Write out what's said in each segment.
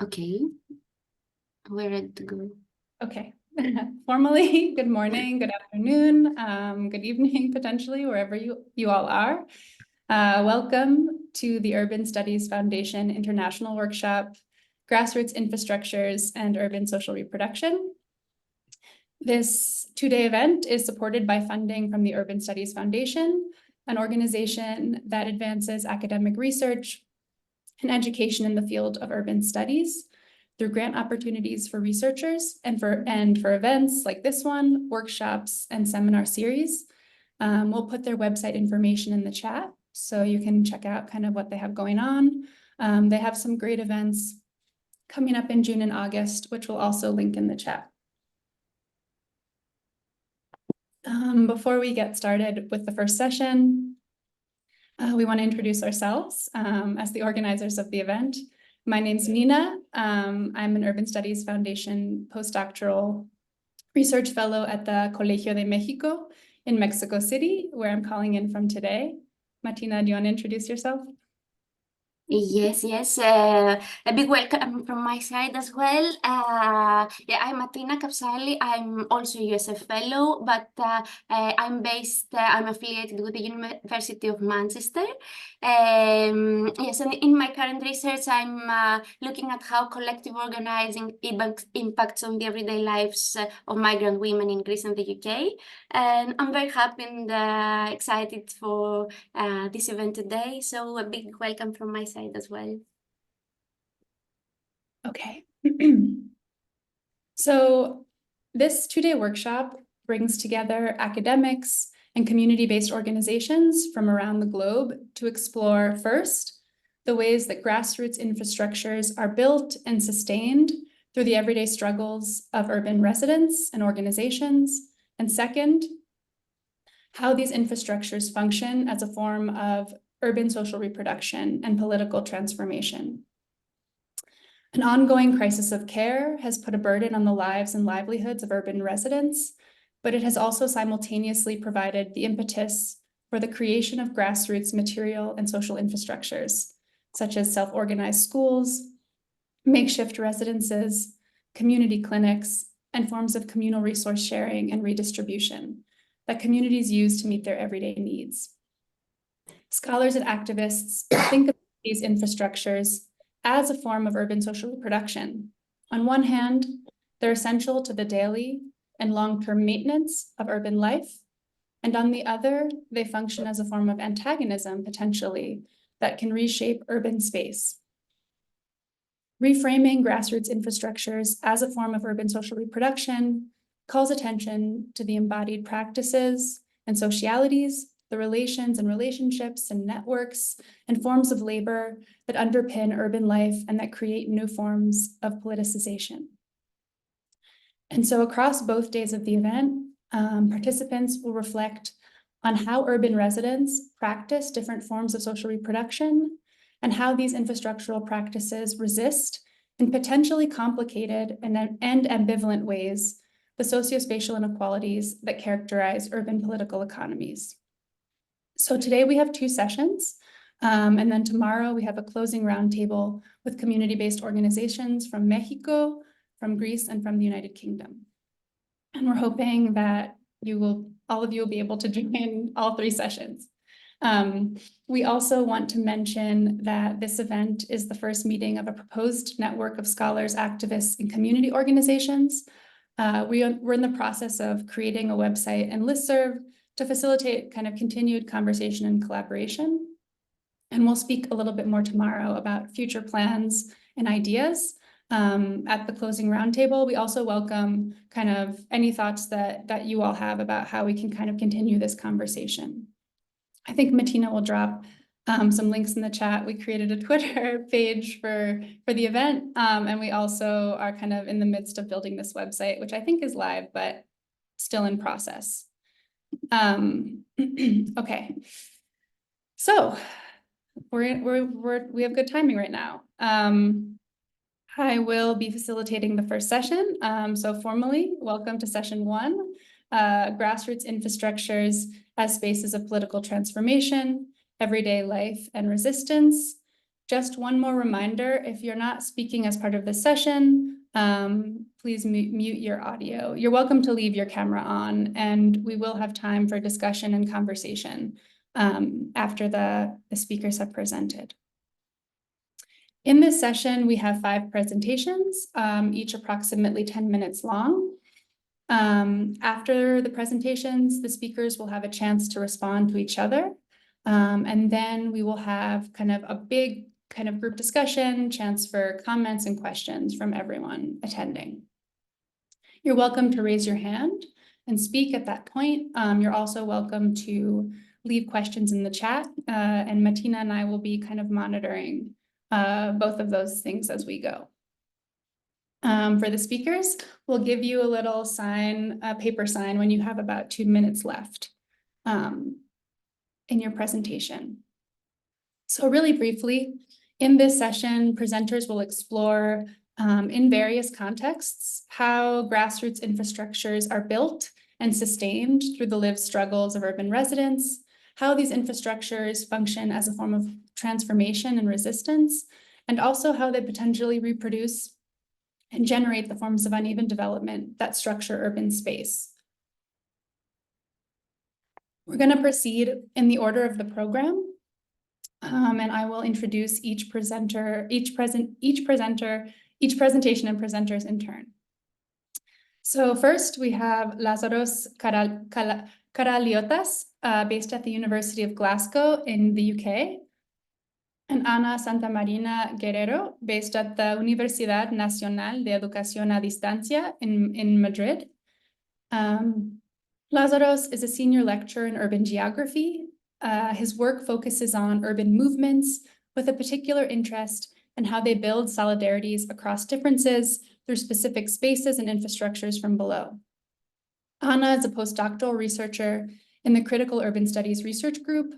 Okay, we're ready to go. Okay. Formally, good morning, good afternoon, good evening, potentially, wherever you all are. Welcome to the Urban Studies Foundation International Workshop, Grassroots Infrastructures and Urban Social Reproduction. This two-day event is supported by funding from the Urban Studies Foundation, an organization that advances academic research and education in the field of urban studies through grant opportunities for researchers and for events like this one, workshops, and seminar series. We'll put their website information in the chat so you can check out kind of what they have going on. They have some great events coming up in June and August, which we'll also link in the chat. Before we get started with the first session, we want to introduce ourselves as the organizers of the event. My name's Nina. I'm an Urban Studies Foundation postdoctoral research fellow at the Colegio de Mexico in Mexico City, where I'm calling in from today. Martina, do you want to introduce yourself? Yes. A big welcome from my side as well. I'm Martina Capsali. I'm also a USF fellow, but I'm affiliated with the University of Manchester. Yes, and in my current research, I'm looking at how collective organizing impacts on the everyday lives of migrant women in Greece and the UK. And I'm very happy and excited for this event today. So a big welcome from my side as well. Okay. So this two-day workshop brings together academics and community-based organizations from around the globe to explore, first, the ways that grassroots infrastructures are built and sustained through the everyday struggles of urban residents and organizations, and second, how these infrastructures function as a form of urban social reproduction and political transformation. An ongoing crisis of care has put a burden on the lives and livelihoods of urban residents, but it has also simultaneously provided the impetus for the creation of grassroots material and social infrastructures, such as self-organized schools, makeshift residences, community clinics, and forms of communal resource sharing and redistribution that communities use to meet their everyday needs. Scholars and activists think of these infrastructures as a form of urban social reproduction. On one hand, they're essential to the daily and long-term maintenance of urban life, and on the other, they function as a form of antagonism, potentially, that can reshape urban space. Reframing grassroots infrastructures as a form of urban social reproduction calls attention to the embodied practices and socialities, the relations and relationships and networks and forms of labor that underpin urban life and that create new forms of politicization. And so across both days of the event, participants will reflect on how urban residents practice different forms of social reproduction and how these infrastructural practices resist in potentially complicated and ambivalent ways the sociospatial inequalities that characterize urban political economies. So today we have two sessions, and then tomorrow we have a closing roundtable with community-based organizations from Mexico, from Greece, and from the United Kingdom. And we're hoping that all of you will be able to join all three sessions. We also want to mention that this event is the first meeting of a proposed network of scholars, activists, and community organizations. We're in the process of creating a website and listserv to facilitate kind of continued conversation and collaboration. And we'll speak a little bit more tomorrow about future plans and ideas at the closing roundtable. We also welcome kind of any thoughts that you all have about how we can kind of continue this conversation. I think Martina will drop some links in the chat. We created a Twitter page for the event, and we also are kind of in the midst of building this website, which I think is live, but still in process. Okay, so we have good timing right now. I will be facilitating the first session. So formally, welcome to session one, Grassroots Infrastructures as Spaces of Political Transformation, Everyday Life and Resistance, Just one more reminder, if you're not speaking as part of the session, please mute your audio. You're welcome to leave your camera on, and we will have time for discussion and conversation after the speakers have presented. In this session, we have 5 presentations, each approximately 10 minutes long. After the presentations, the speakers will have a chance to respond to each other. And then we will have kind of a big kind of group discussion, chance for comments and questions from everyone attending. You're welcome to raise your hand and speak at that point. You're also welcome to leave questions in the chat, and Martina and I will be kind of monitoring both of those things as we go. For the speakers, we'll give you a little sign, a paper sign, when you have about 2 minutes left in your presentation. So really briefly, in this session, presenters will explore in various contexts how grassroots infrastructures are built and sustained through the lived struggles of urban residents, how these infrastructures function as a form of transformation and resistance, and also how they potentially reproduce and generate the forms of uneven development that structure urban space. We're going to proceed in the order of the program. And I will introduce each presentation and presenters in turn. So first we have Lazaros Karaliotas, based at the University of Glasgow in the UK, and Ana Santamarina Guerrero, based at the Universidad Nacional de Educación a Distancia in Madrid. Lazaros is a senior lecturer in urban geography. His work focuses on urban movements with a particular interest in how they build solidarities across differences through specific spaces and infrastructures from below. Ana is a postdoctoral researcher in the Critical Urban Studies Research Group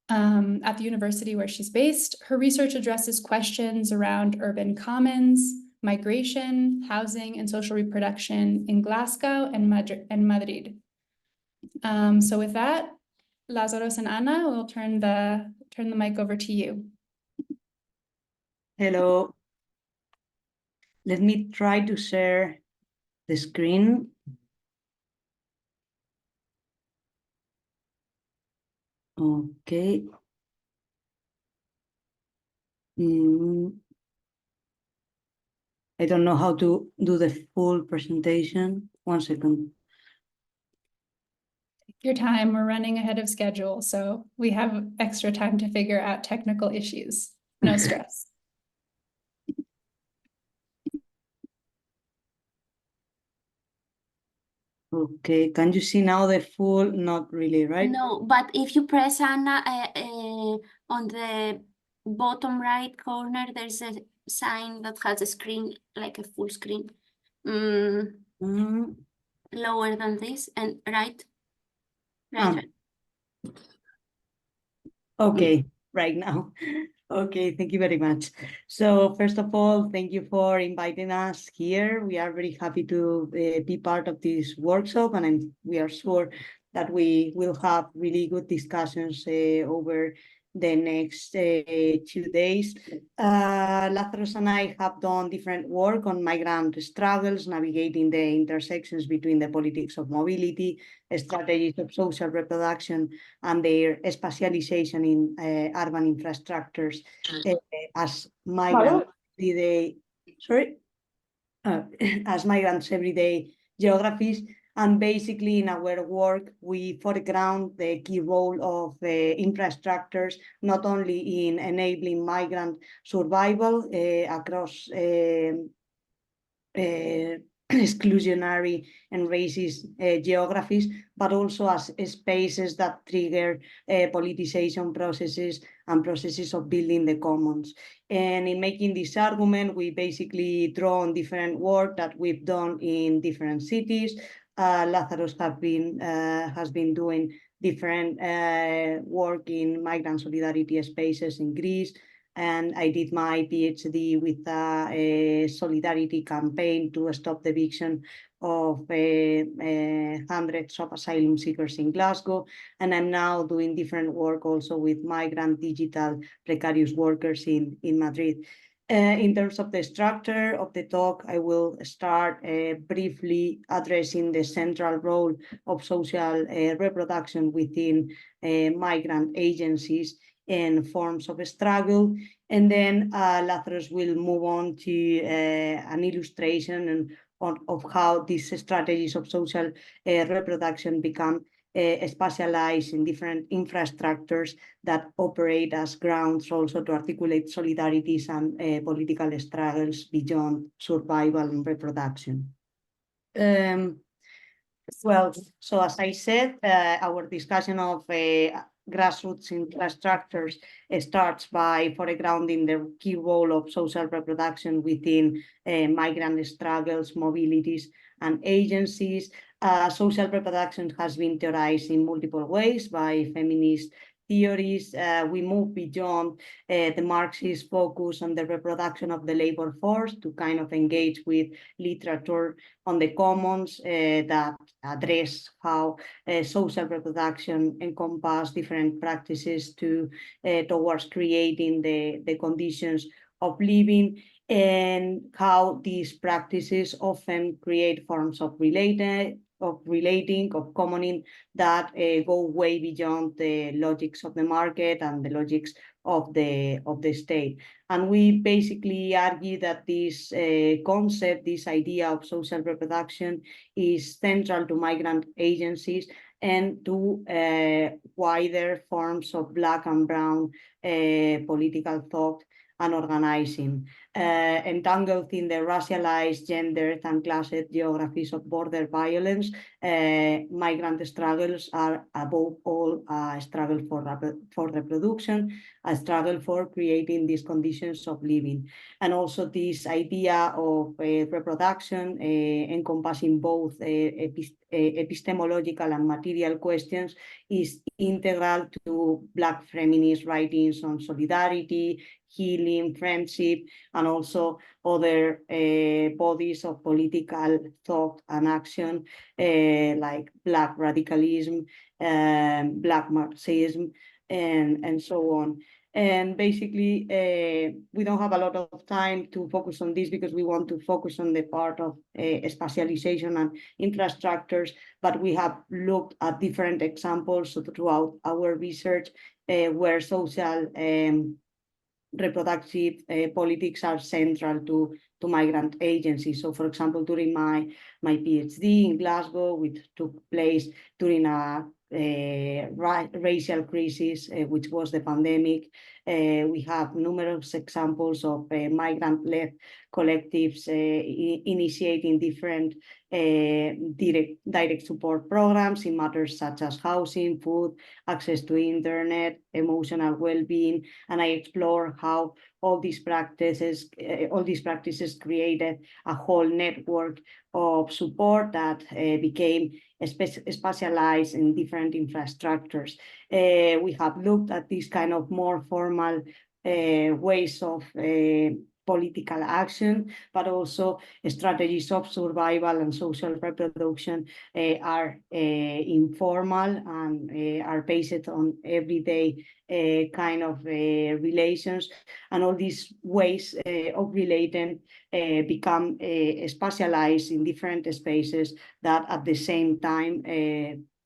at the university where she's based. Her research addresses questions around urban commons, migration, housing, and social reproduction in Glasgow and Madrid. So with that, Lazaros and Ana, we'll turn the mic over to you. Hello. Let me try to share the screen. Okay. I don't know how to do the full presentation. 1 second. Your time, we're running ahead of schedule, so we have extra time to figure out technical issues. No stress. Okay, can you see now the full? Not really, right? No, but if you press Anna on the bottom right corner, there's a sign that has a screen, like a full screen. Lower than this and right. Okay, right now. Okay, thank you very much. So first of all, thank you for inviting us here. We are very happy to be part of this workshop, and we are sure that we will have really good discussions over the next 2 days. Lazaros and I have done different work on migrant struggles, navigating the intersections between the politics of mobility, strategies of social reproduction, and their spatialization in urban infrastructures as migrants as migrants' everyday geographies. And basically in our work, we foreground the key role of infrastructures, not only in enabling migrant survival across exclusionary and racist geographies, but also as spaces that trigger politicization processes and processes of building the commons. And in making this argument, we basically draw on different work that we've done in different cities. Lazaros has been doing different work in migrant solidarity spaces in Greece, and I did my PhD with a solidarity campaign to stop the eviction of hundreds of asylum seekers in Glasgow. And I'm now doing different work also with migrant digital precarious workers in Madrid. In terms of the structure of the talk, I will start briefly addressing the central role of social reproduction within migrant agencies and forms of struggle. And then Lazarus will move on to an illustration of how these strategies of social reproduction become specialized in different infrastructures that operate as grounds also to articulate solidarities and political struggles beyond survival and reproduction. Well, so as I said, our discussion of grassroots infrastructures starts by foregrounding the key role of social reproduction within migrant struggles, mobilities, and agencies. Social reproduction has been theorized in multiple ways by feminist theories. We move beyond the Marxist focus on the reproduction of the labor force to kind of engage with literature on the commons that address how social reproduction encompass different practices towards creating the conditions of living, and how these practices often create forms of relating, of commoning that go way beyond the logics of the market and the logics of the state. And we basically argue that this concept, this idea of social reproduction, is central to migrant agencies and to wider forms of Black and Brown political thought and organizing. Entangled in the racialized, gendered, and classed geographies of border violence, migrant struggles are above all a struggle for reproduction, a struggle for creating these conditions of living. And also this idea of reproduction encompassing both epistemological and material questions is integral to Black feminist writings on solidarity, healing, friendship, and also other bodies of political thought and action like Black radicalism, Black Marxism, and so on. And basically, we don't have a lot of time to focus on this because we want to focus on the part of spatialization and infrastructures, but we have looked at different examples throughout our research where social reproductive politics are central to migrant agencies. So, for example, during my PhD in Glasgow, which took place during a racial crisis, which was the pandemic, we have numerous examples of migrant-led collectives initiating different direct support programs in matters such as housing, food, access to internet, emotional well-being, and I explore how all these practices created a whole network of support that became specialized in different infrastructures. We have looked at these kind of more formal ways of political action, but also strategies of survival and social reproduction are informal and are based on everyday kind of relations, and all these ways of relating become specialized in different spaces that at the same time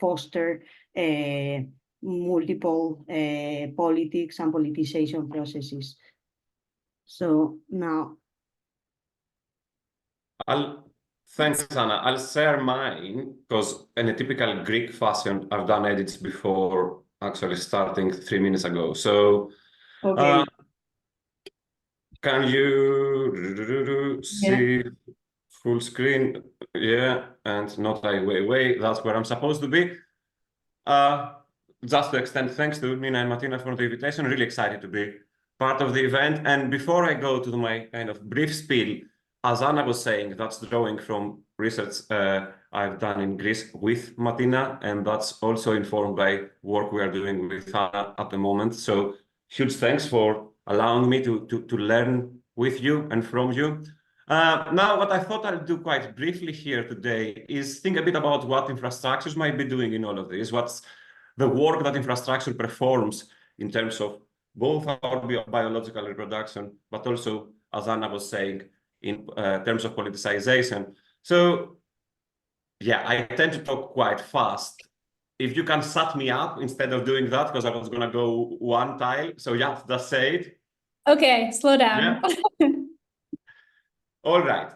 foster multiple politics and politicization processes. So now, Thanks, Anna. I'll share mine because in a typical Greek fashion, I've done edits before actually starting 3 minutes ago. So, okay. Can you see full screen? Yeah, and not like way. That's where I'm supposed to be. Just to extend thanks to Nina and Martina for the invitation. Really excited to be part of the event. And before I go to my kind of brief spiel, as Anna was saying, that's drawing from research I've done in Greece with Martina, and that's also informed by work we are doing with Anna at the moment. So huge thanks for allowing me to learn with you and from you. Now, what I thought I'll do quite briefly here today is think a bit about what infrastructures might be doing in all of this, what's the work that infrastructure performs in terms of both our biological reproduction, but also, as Anna was saying, in terms of politicization. So, yeah, I tend to talk quite fast. If you can shut me up instead of doing that, because I was going to go one tile. So, yeah, just say it. Okay, slow down. Yeah. All right.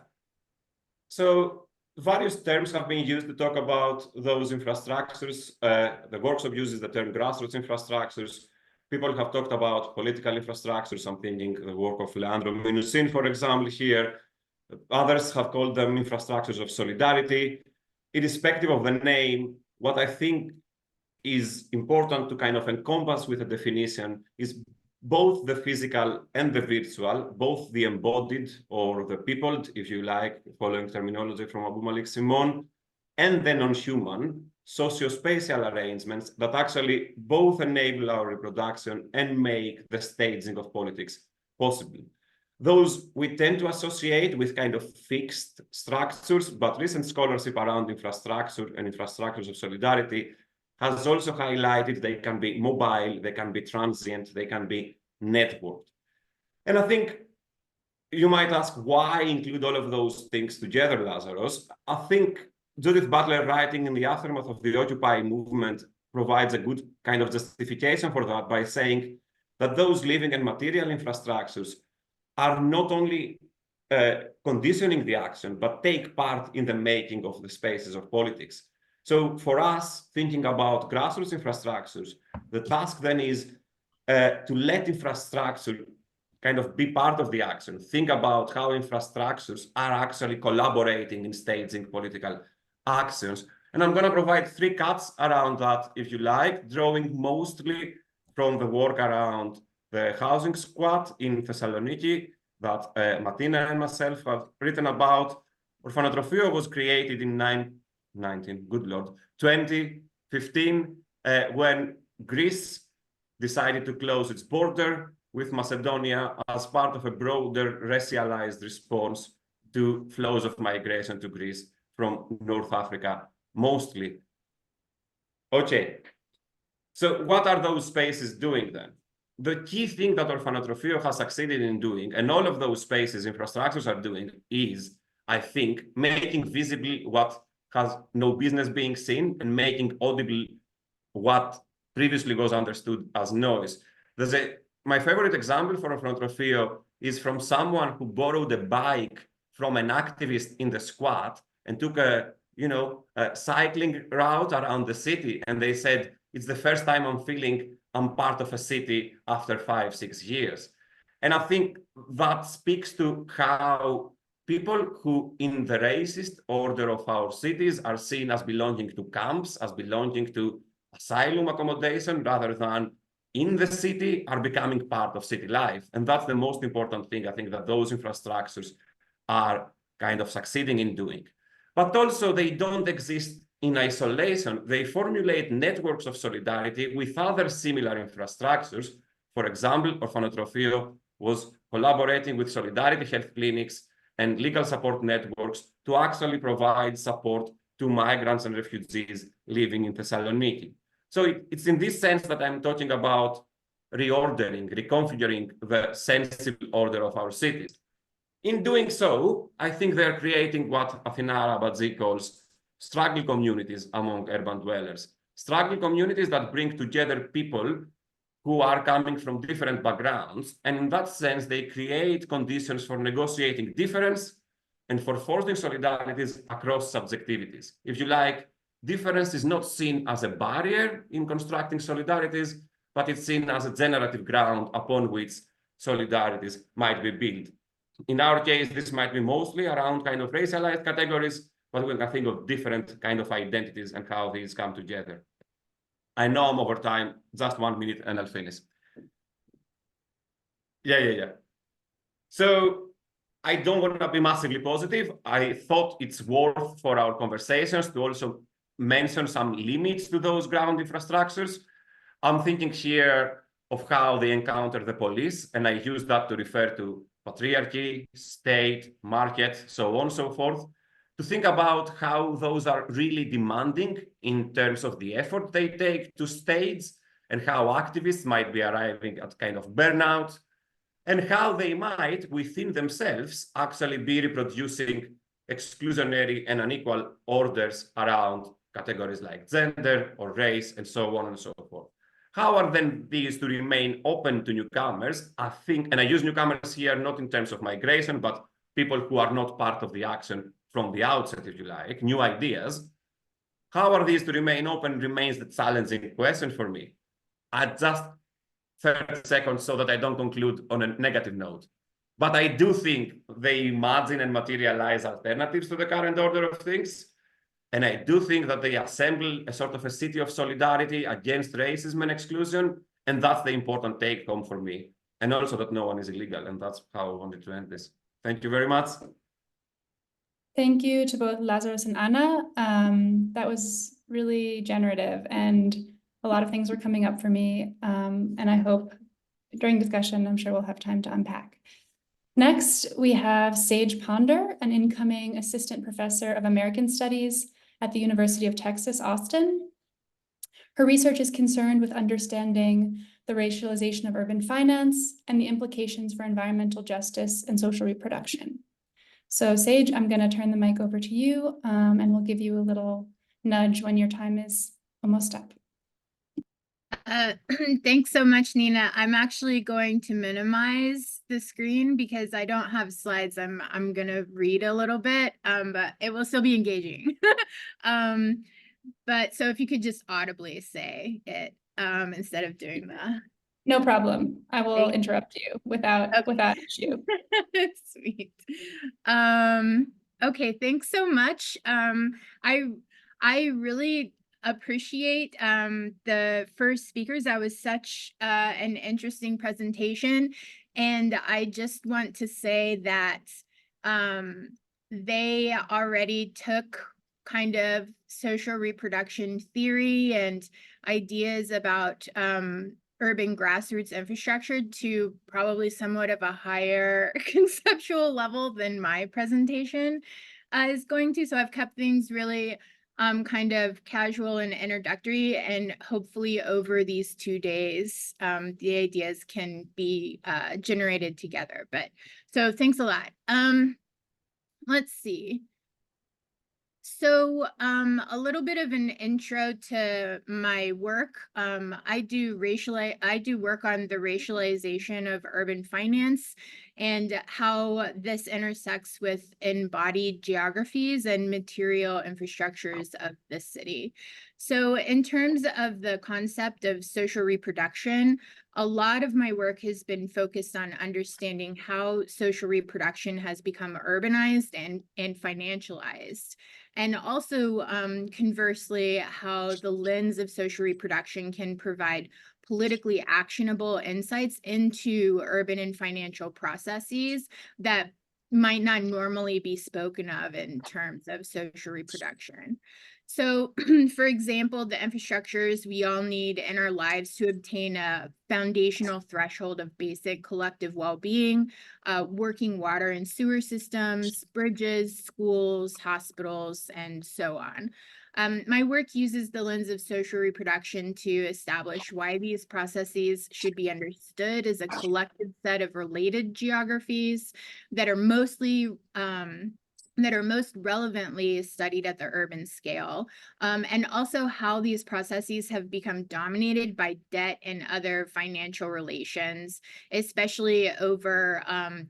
So various terms have been used to talk about those infrastructures. The workshop uses the term grassroots infrastructures. People have talked about political infrastructures. I'm thinking the work of Leandro Minusin, for example, here. Others have called them infrastructures of solidarity. Irrespective of the name, what I think is important to kind of encompass with a definition is both the physical and the virtual, both the embodied or the peopled, if you like, following terminology from Abu Malik Simon, and the non-human socio-spatial arrangements that actually both enable our reproduction and make the staging of politics possible. Those we tend to associate with kind of fixed structures, but recent scholarship around infrastructure and infrastructures of solidarity has also highlighted they can be mobile, they can be transient, they can be networked. And I think you might ask, why include all of those things together, Lazarus? I think Judith Butler, writing in the aftermath of the Occupy movement, provides a good kind of justification for that by saying that those living and material infrastructures are not only conditioning the action, but take part in the making of the spaces of politics. So for us, thinking about grassroots infrastructures, the task then is to let infrastructure kind of be part of the action. Think about how infrastructures are actually collaborating in staging political actions. And I'm going to provide 3 cuts around that, if you like, drawing mostly from the work around the housing squad in Thessaloniki that Martina and myself have written about. Orphanotrophio was created in 2015, when Greece decided to close its border with Macedonia as part of a broader racialized response to flows of migration to Greece from North Africa, mostly. Okay, so what are those spaces doing then? The key thing that Orphanotrophio has succeeded in doing, and all of those spaces infrastructures are doing, is, I think, making visible what has no business being seen and making audible what previously was understood as noise. My favorite example for Orphanotrophio is from someone who borrowed a bike from an activist in the squad and took a cycling route around the city. And they said, it's the first time I'm feeling I'm part of a city after 5-6 years. And I think that speaks to how people who in the racist order of our cities are seen as belonging to camps, as belonging to asylum accommodation, rather than in the city, are becoming part of city life. And that's the most important thing, I think, that those infrastructures are kind of succeeding in doing. But also they don't exist in isolation. They formulate networks of solidarity with other similar infrastructures. For example, Orphanotrophio was collaborating with Solidarity Health Clinics and legal support networks to actually provide support to migrants and refugees living in Thessaloniki. So it's in this sense that I'm talking about reordering, reconfiguring the sensible order of our cities. In doing so, I think they're creating what Athina Arabadzi calls struggle communities among urban dwellers. Struggle communities that bring together people who are coming from different backgrounds. And in that sense, they create conditions for negotiating difference and for forging solidarities across subjectivities. If you like, difference is not seen as a barrier in constructing solidarities, but it's seen as a generative ground upon which solidarities might be built. In our case, this might be mostly around kind of racialized categories, but we can think of different kind of identities and how these come together. I know I'm over time, just 1 minute and I'll finish. Yeah. So I don't want to be massively positive. I thought it's worth for our conversations to also mention some limits to those ground infrastructures. I'm thinking here of how they encounter the police. And I use that to refer to patriarchy, state, market, so on and so forth, to think about how those are really demanding in terms of the effort they take to stage, and how activists might be arriving at kind of burnout, and how they might, within themselves, actually be reproducing exclusionary and unequal orders around categories like gender or race, and so on and so forth. How are then these to remain open to newcomers? I think, and I use newcomers here not in terms of migration, but people who are not part of the action from the outset, if you like, new ideas. How are these to remain open remains the challenging question for me. I just 30 seconds so that I don't conclude on a negative note. But I do think they imagine and materialize alternatives to the current order of things. And I do think that they assemble a sort of a city of solidarity against racism and exclusion. And that's the important take home for me. And also that no one is illegal. And that's how I wanted to end this. Thank you very much. Thank you to both Lazarus and Anna. That was really generative, and a lot of things were coming up for me. And I hope during discussion, I'm sure we'll have time to unpack. Next, we have Sage Ponder, an incoming assistant professor of American Studies at the University of Texas, Austin. Her research is concerned with understanding the racialization of urban finance and the implications for environmental justice and social reproduction. So Sage, I'm going to turn the mic over to you, and we'll give you a little nudge when your time is almost up. Thanks so much, Nina. I'm actually going to minimize the screen because I don't have slides. I'm going to read a little bit, but it will still be engaging. But so if you could just audibly say it instead of doing the... No problem. I will interrupt you without issue. Sweet. Okay, thanks so much. I really appreciate the first speakers. That was such an interesting presentation. And I just want to say that they already took kind of social reproduction theory and ideas about urban grassroots infrastructure to probably somewhat of a higher conceptual level than my presentation is going to. So I've kept things really kind of casual and introductory, and hopefully over these 2 days, the ideas can be generated together. But so thanks a lot. Let's see. So a little bit of an intro to my work. I do work on the racialization of urban finance and how this intersects with embodied geographies and material infrastructures of the city. So in terms of the concept of social reproduction, a lot of my work has been focused on understanding how social reproduction has become urbanized and financialized. And also, conversely, how the lens of social reproduction can provide politically actionable insights into urban and financial processes that might not normally be spoken of in terms of social reproduction. So, for example, the infrastructures we all need in our lives to obtain a foundational threshold of basic collective well-being, working water and sewer systems, bridges, schools, hospitals, and so on. My work uses the lens of social reproduction to establish why these processes should be understood as a collective set of related geographies that are most relevantly studied at the urban scale, and also how these processes have become dominated by debt and other financial relations, especially over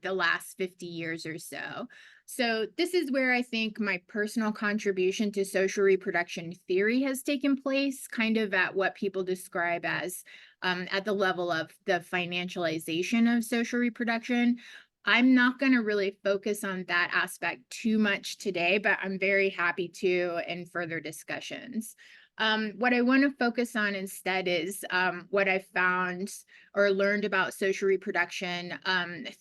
the last 50 years or so. So this is where I think my personal contribution to social reproduction theory has taken place, kind of at what people describe as at the level of the financialization of social reproduction. I'm not going to really focus on that aspect too much today, but I'm very happy to in further discussions. What I want to focus on instead is what I found or learned about social reproduction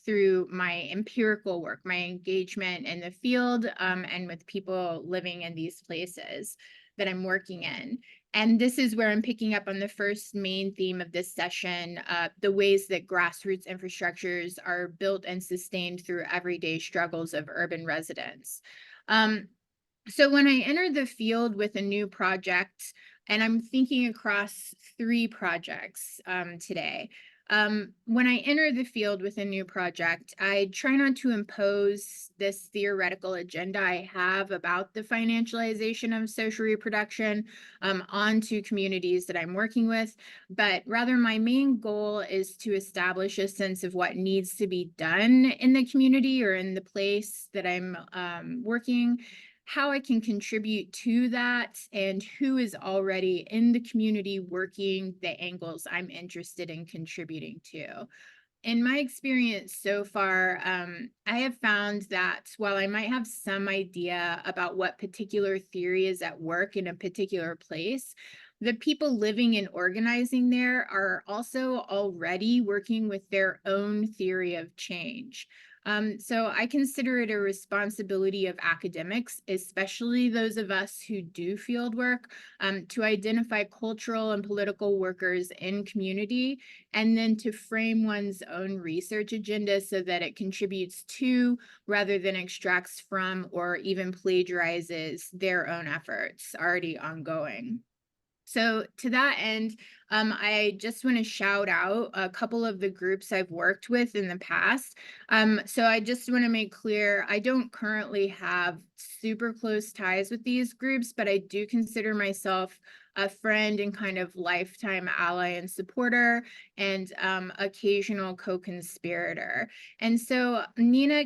through my empirical work, my engagement in the field and with people living in these places. that I'm working in. And this is where I'm picking up on the first main theme of this session, the ways that grassroots infrastructures are built and sustained through everyday struggles of urban residents. So when I enter the field with a new project, and I'm thinking across 3 projects today, when I enter the field with a new project, I try not to impose this theoretical agenda I have about the financialization of social reproduction onto communities that I'm working with, but rather my main goal is to establish a sense of what needs to be done in the community or in the place that I'm working, how I can contribute to that, and who is already in the community working the angles I'm interested in contributing to. In my experience so far, I have found that while I might have some idea about what particular theory is at work in a particular place, the people living and organizing there are also already working with their own theory of change. So I consider it a responsibility of academics, especially those of us who do field work, to identify cultural and political workers in community, and then to frame one's own research agenda so that it contributes to, rather than extracts from, or even plagiarizes their own efforts already ongoing. So to that end, I just want to shout out a couple of the groups I've worked with in the past. So I just want to make clear, I don't currently have super close ties with these groups, but I do consider myself a friend and kind of lifetime ally and supporter, and occasional co-conspirator. And so Nina,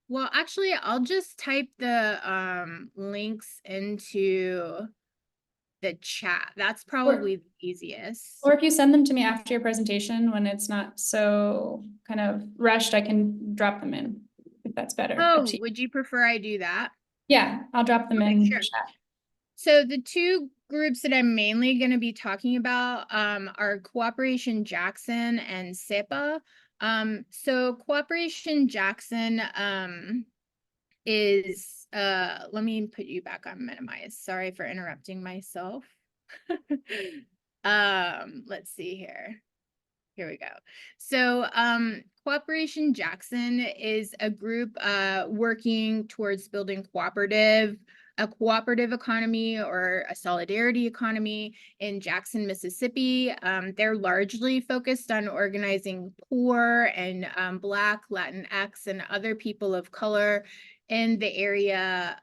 well, actually, I'll just type the links into the chat. That's probably the easiest. Or if you send them to me after your presentation, when it's not so kind of rushed, I can drop them in, if that's better. Oh, would you prefer I do that? Yeah, I'll drop them Okay, in sure. the chat. So the 2 groups that I'm mainly going to be talking about are Cooperation Jackson and SEPA. So Cooperation Jackson is, let me put you back on minimize. Sorry for interrupting myself. Let's see here. Here we go. So Cooperation Jackson is a group working towards building a cooperative economy or a solidarity economy in Jackson, Mississippi. They're largely focused on organizing poor and Black, Latinx, and other people of color in the area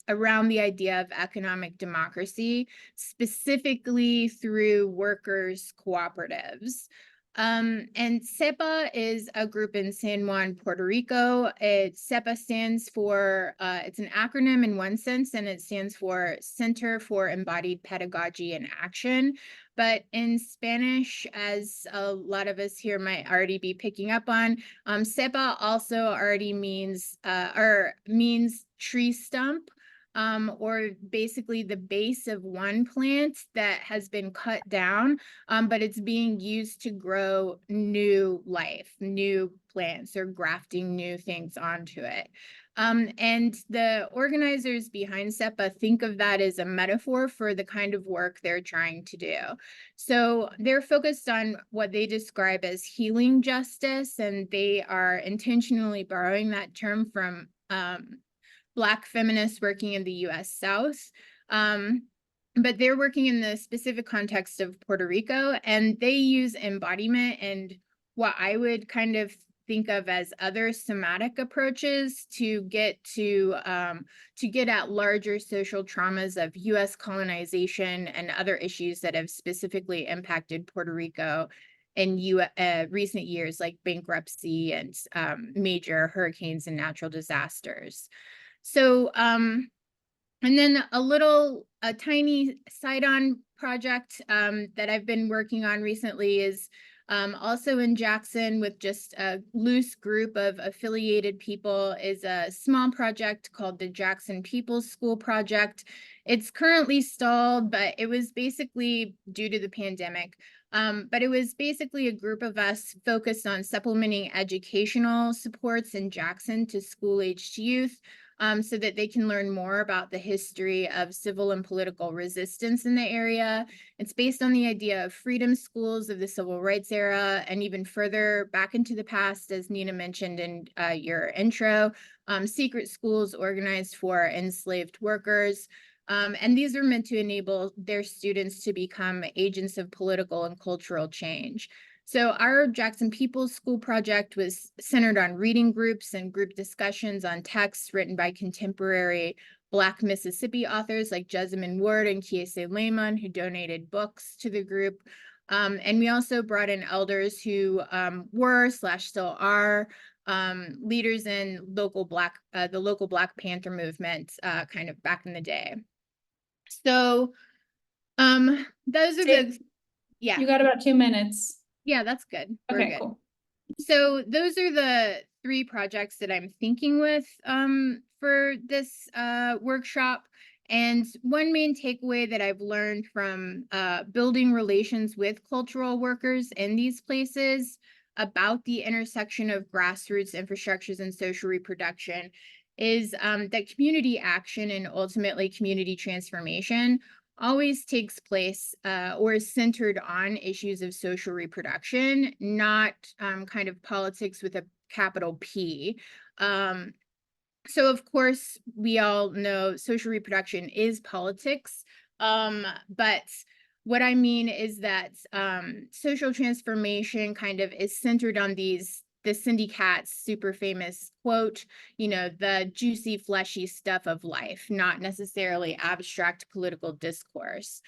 around the idea of economic democracy, specifically through workers' cooperatives. And SEPA is a group in San Juan, Puerto Rico. SEPA stands for, it's an acronym in one sense, and it stands for Center for Embodied Pedagogy and Action. But in Spanish, as a lot of us here might already be picking up on, SEPA also already means tree stump. Or basically the base of one plant that has been cut down, but it's being used to grow new life, new plants, or grafting new things onto it. And the organizers behind SEPA think of that as a metaphor for the kind of work they're trying to do. So they're focused on what they describe as healing justice, and they are intentionally borrowing that term from Black feminists working in the US South. But they're working in the specific context of Puerto Rico, and they use embodiment and what I would kind of think of as other somatic approaches to get at larger social traumas of US colonization and other issues that have specifically impacted Puerto Rico in recent years, like bankruptcy and major hurricanes and natural disasters. So, and then a tiny side-on project that I've been working on recently is also in Jackson with just a loose group of affiliated people, is a small project called the Jackson People's School Project. It's currently stalled, but it was basically due to the pandemic. But it was basically a group of us focused on supplementing educational supports in Jackson to school-aged youth. so that they can learn more about the history of civil and political resistance in the area. It's based on the idea of freedom schools of the civil rights era, and even further back into the past, as Nina mentioned in your intro, secret schools organized for enslaved workers. And these are meant to enable their students to become agents of political and cultural change. So our Jackson People's School project was centered on reading groups and group discussions on texts written by contemporary Black Mississippi authors like Jessamine Ward and Kiese Lehman, who donated books to the group. And we also brought in elders who were/still are leaders in the local Black Panther movement kind of back in the day. So those are the, yeah. You got about 2 minutes. Yeah, that's good. We're Okay, good. cool. So those are the 3 projects that I'm thinking with for this workshop. And one main takeaway that I've learned from building relations with cultural workers in these places about the intersection of grassroots infrastructures and social reproduction is that community action and ultimately community transformation always takes place or is centered on issues of social reproduction, not kind of politics with a capital P. So of course, we all know social reproduction is politics, but what I mean is that social transformation kind of is centered on the Cindy Katz's super famous quote, you know, the juicy, fleshy stuff of life, not necessarily abstract political discourse.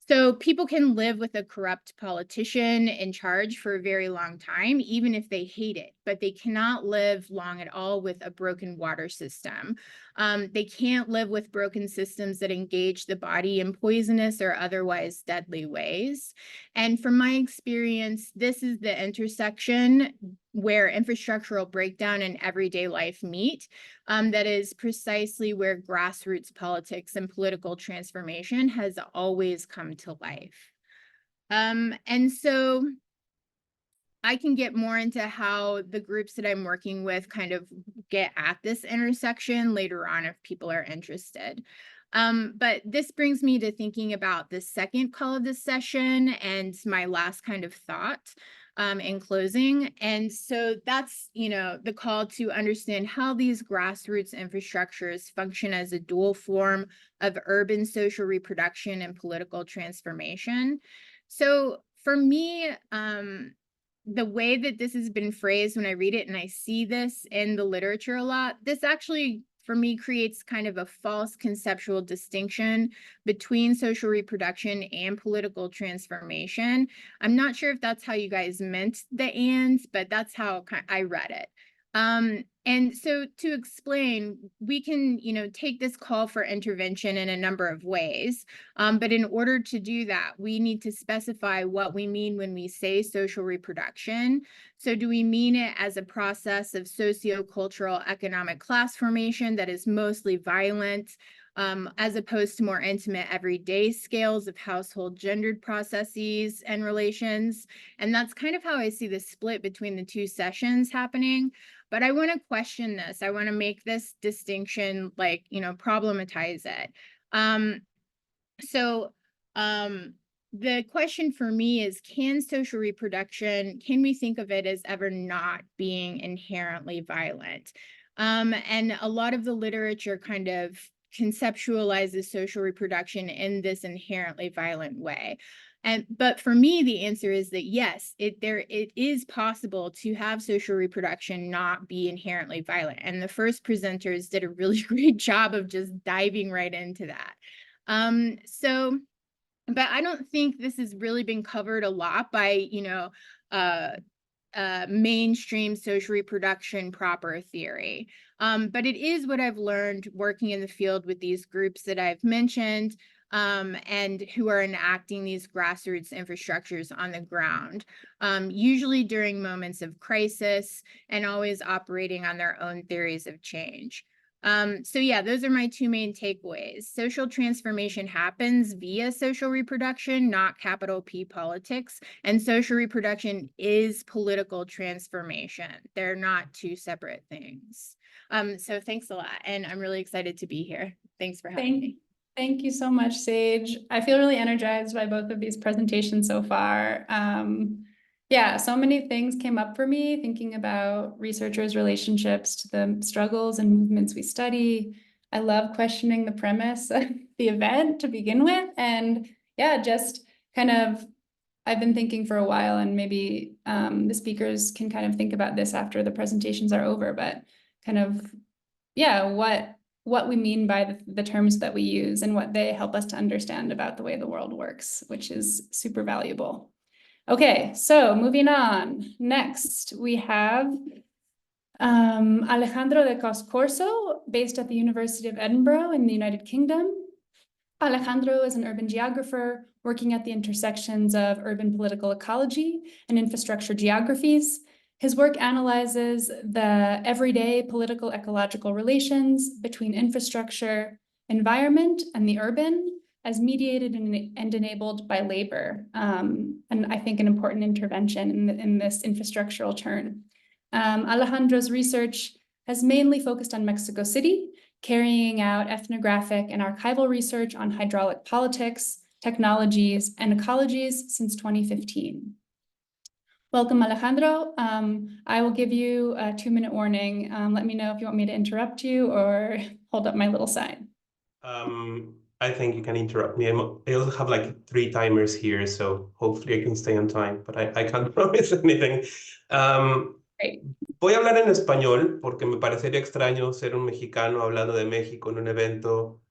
So people can live with a corrupt politician in charge for a very long time, even if they hate it, but they cannot live long at all with a broken water system. They can't live with broken systems that engage the body in poisonous or otherwise deadly ways. And from my experience, this is the intersection where infrastructural breakdown and everyday life meet. That is precisely where grassroots politics and political transformation has always come to life. And so I can get more into how the groups that I'm working with kind of get at this intersection later on if people are interested. But this brings me to thinking about the second call of this session and my last kind of thought in closing. And so that's, you know, the call to understand how these grassroots infrastructures function as a dual form of urban social reproduction and political transformation. So for me, the way that this has been phrased when I read it, and I see this in the literature a lot, this actually, for me, creates kind of a false conceptual distinction between social reproduction and political transformation. I'm not sure if that's how you guys meant the ands, but that's how I read it. And so to explain, we can, you know, take this call for intervention in a number of ways. But in order to do that, we need to specify what we mean when we say social reproduction. So do we mean it as a process of socio-cultural economic class formation that is mostly violent, as opposed to more intimate everyday scales of household gendered processes and relations? And that's kind of how I see the split between the 2 sessions happening. But I want to question this. I want to make this distinction, like, you know, problematize it. The question for me is, can social reproduction, can we think of it as ever not being inherently violent? And a lot of the literature kind of conceptualizes social reproduction in this inherently violent way. But for me, the answer is that yes, it is possible to have social reproduction not be inherently violent. And the first presenters did a really great job of just diving right into that. But I don't think this has really been covered a lot by, you know, mainstream social reproduction proper theory. But it is what I've learned working in the field with these groups that I've mentioned, and who are enacting these grassroots infrastructures on the ground, usually during moments of crisis and always operating on their own theories of change. So yeah, those are my two main takeaways. Social transformation happens via social reproduction, not capital P politics. And social reproduction is political transformation. They're not two separate things. So thanks a lot. And I'm really excited to be here. Thanks for having me. Thank you so much, Sage. I feel really energized by both of these presentations so far. Yeah, so many things came up for me thinking about researchers' relationships to the struggles and movements we study. I love questioning the premise of the event to begin with. And yeah, just kind of, I've been thinking for a while, and maybe the speakers can kind of think about this after the presentations are over, but kind of, yeah, what we mean by the terms that we use and what they help us to understand about the way the world works, which is super valuable. Okay, so moving on. Next, we have Alejandro de Coscorso, based at the University of Edinburgh in the United Kingdom. Alejandro is an urban geographer working at the intersections of urban political ecology and infrastructure geographies. His work analyzes the everyday political ecological relations between infrastructure, environment, and the urban as mediated and enabled by labor. And I think an important intervention in this infrastructural turn. Alejandro's research has mainly focused on Mexico City, carrying out ethnographic and archival research on hydraulic politics, technologies, and ecologies since 2015. Welcome, Alejandro. I will give you a 2-minute warning. Let me know if you want me to interrupt you or hold up my little sign. I think you can interrupt me. I also have like 3 timers here, so hopefully I can stay on time, but I can't promise anything. Great. Voy a hablar en español porque me parecería extraño ser un mexicano hablando de México en un evento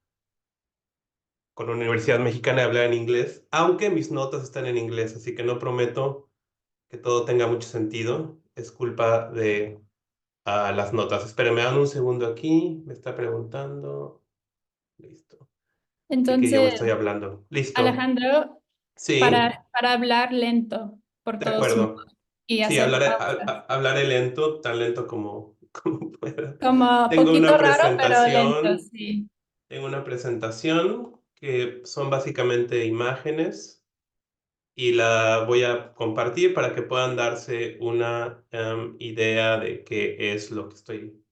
con una universidad mexicana y hablar en inglés, aunque mis notas están en inglés, así que no prometo que todo tenga mucho sentido. Es culpa de las notas. Espérenme, dan un segundo aquí. Me está preguntando. Listo. De qué idioma Entonces, estoy hablando. Listo. Alejandro, Sí, para hablar lento por de todos acuerdo. y Sí, hacer pausas. hablaré lento, tan lento como pueda. Como Tengo una poquito raro, pero lento, presentación. sí. Tengo una presentación que son básicamente imágenes y la voy a compartir para que puedan darse una idea de qué es lo que estoy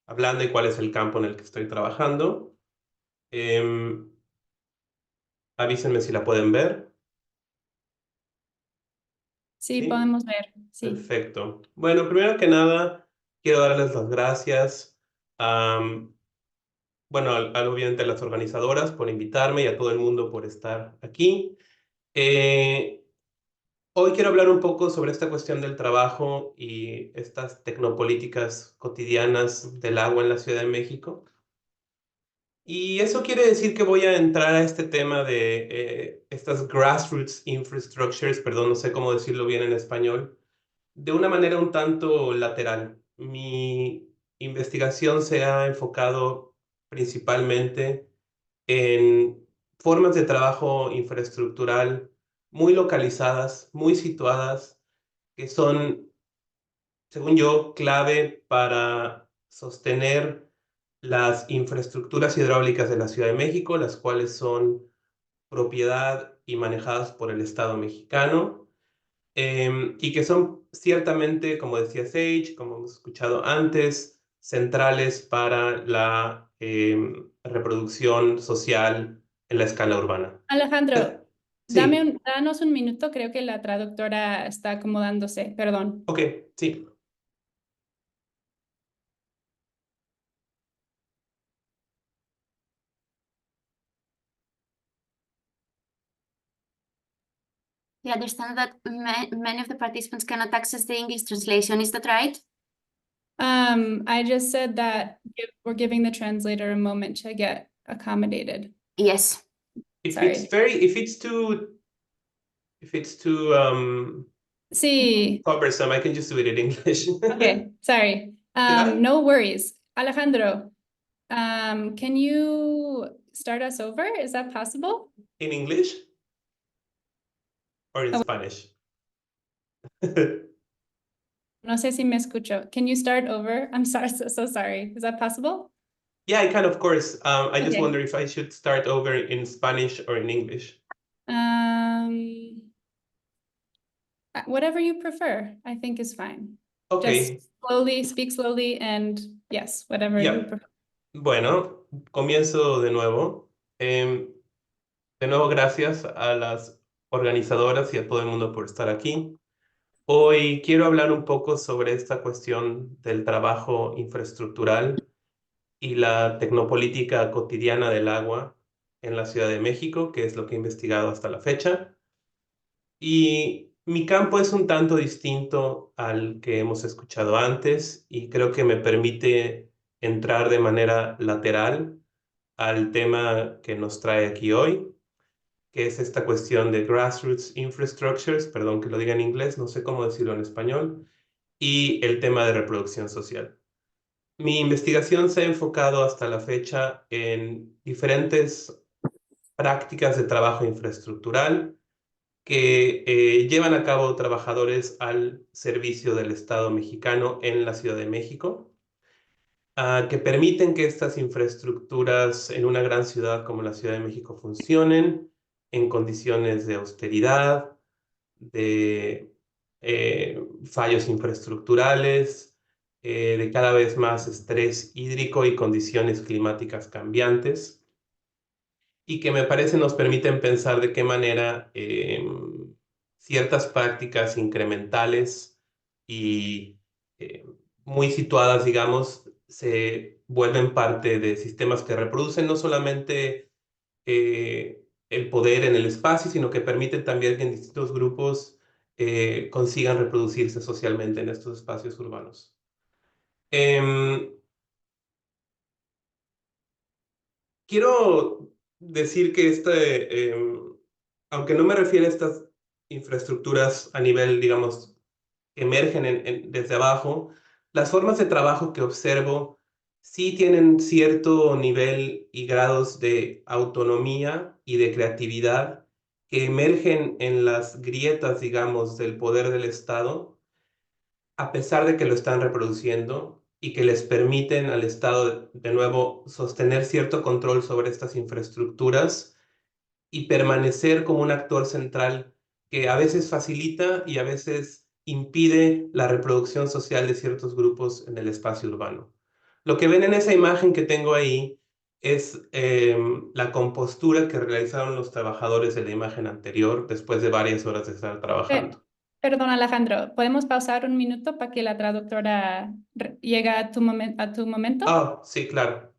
hablando y cuál es el campo en el que estoy trabajando. Avísenme si la pueden ver. Sí, ¿Sí? podemos ver, sí. Perfecto. Bueno, primero que nada, quiero darles las gracias bueno, obviamente a las organizadoras por invitarme y a todo el mundo por estar aquí. Hoy quiero hablar un poco sobre esta cuestión del trabajo y estas tecnopolíticas cotidianas del agua en la Ciudad de México. Y eso quiere decir que voy a entrar a este tema de estas grassroots infrastructures, perdón, no sé cómo decirlo bien en español, de una manera un tanto lateral. Mi investigación se ha enfocado principalmente en formas de trabajo infraestructural muy localizadas, muy situadas, que son, según yo, clave para sostener las infraestructuras hidráulicas de la Ciudad de México, las cuales son propiedad y manejadas por el Estado mexicano, y que son ciertamente, como decía Sage, como hemos escuchado antes, centrales para la reproducción social en la escala urbana. Alejandro, Sí, danos un minuto, creo que la traductora está acomodándose, perdón. ok, sí. We understand that many of the participants cannot access the English translation. Is that right? I just said that we're giving the translator a moment to get accommodated. Yes. Sorry. If it's too Sí, cumbersome, I can just do it in English. okay, sorry. I? No worries. Alejandro, can you start us over? Is that possible? In English or in Oh. Spanish? No sé si me escucho. Can you start over? I'm sorry, so sorry. Is that possible? Yeah, I can, of course. I just Okay. wonder if I should start over in Spanish or in English. Whatever you prefer, I think is fine. Okay. Just slowly, speak slowly, and yes, whatever you Yeah. prefer. Bueno, comienzo de nuevo. De nuevo, gracias a las organizadoras y a todo el mundo por estar aquí. Hoy quiero hablar un poco sobre esta cuestión del trabajo infraestructural y la tecnopolítica cotidiana del agua en la Ciudad de México, que es lo que he investigado hasta la fecha. Y mi campo es un tanto distinto al que hemos escuchado antes y creo que me permite entrar de manera lateral al tema que nos trae aquí hoy, que es esta cuestión de grassroots infrastructures, perdón que lo diga en inglés, no sé cómo decirlo en español, y el tema de reproducción social. Mi investigación se ha enfocado hasta la fecha en diferentes prácticas de trabajo infraestructural que llevan a cabo trabajadores al servicio del Estado mexicano en la Ciudad de México, que permiten que estas infraestructuras en una gran ciudad como la Ciudad de México funcionen en condiciones de austeridad, de fallos infraestructurales, de cada vez más estrés hídrico y condiciones climáticas cambiantes, y que me parece nos permiten pensar de qué manera ciertas prácticas incrementales y muy situadas, digamos, se vuelven parte de sistemas que reproducen no solamente el poder en el espacio, sino que permiten también que en distintos grupos consigan reproducirse socialmente en estos espacios urbanos. Quiero decir que aunque no me refiero a estas infraestructuras a nivel, digamos, que emergen desde abajo, las formas de trabajo que observo sí tienen cierto nivel y grados de autonomía y de creatividad que emergen en las grietas, digamos, del poder del Estado, a pesar de que lo están reproduciendo y que les permiten al Estado, de nuevo, sostener cierto control sobre estas infraestructuras y permanecer como un actor central que a veces facilita y a veces impide la reproducción social de ciertos grupos en el espacio urbano. Lo que ven en esa imagen que tengo ahí es la compostura que realizaron los trabajadores de la imagen anterior después de varias horas de estar trabajando. Perdón, Alejandro, ¿podemos pausar un minuto para que la traductora llegue a tu momento? Ah, sí, claro.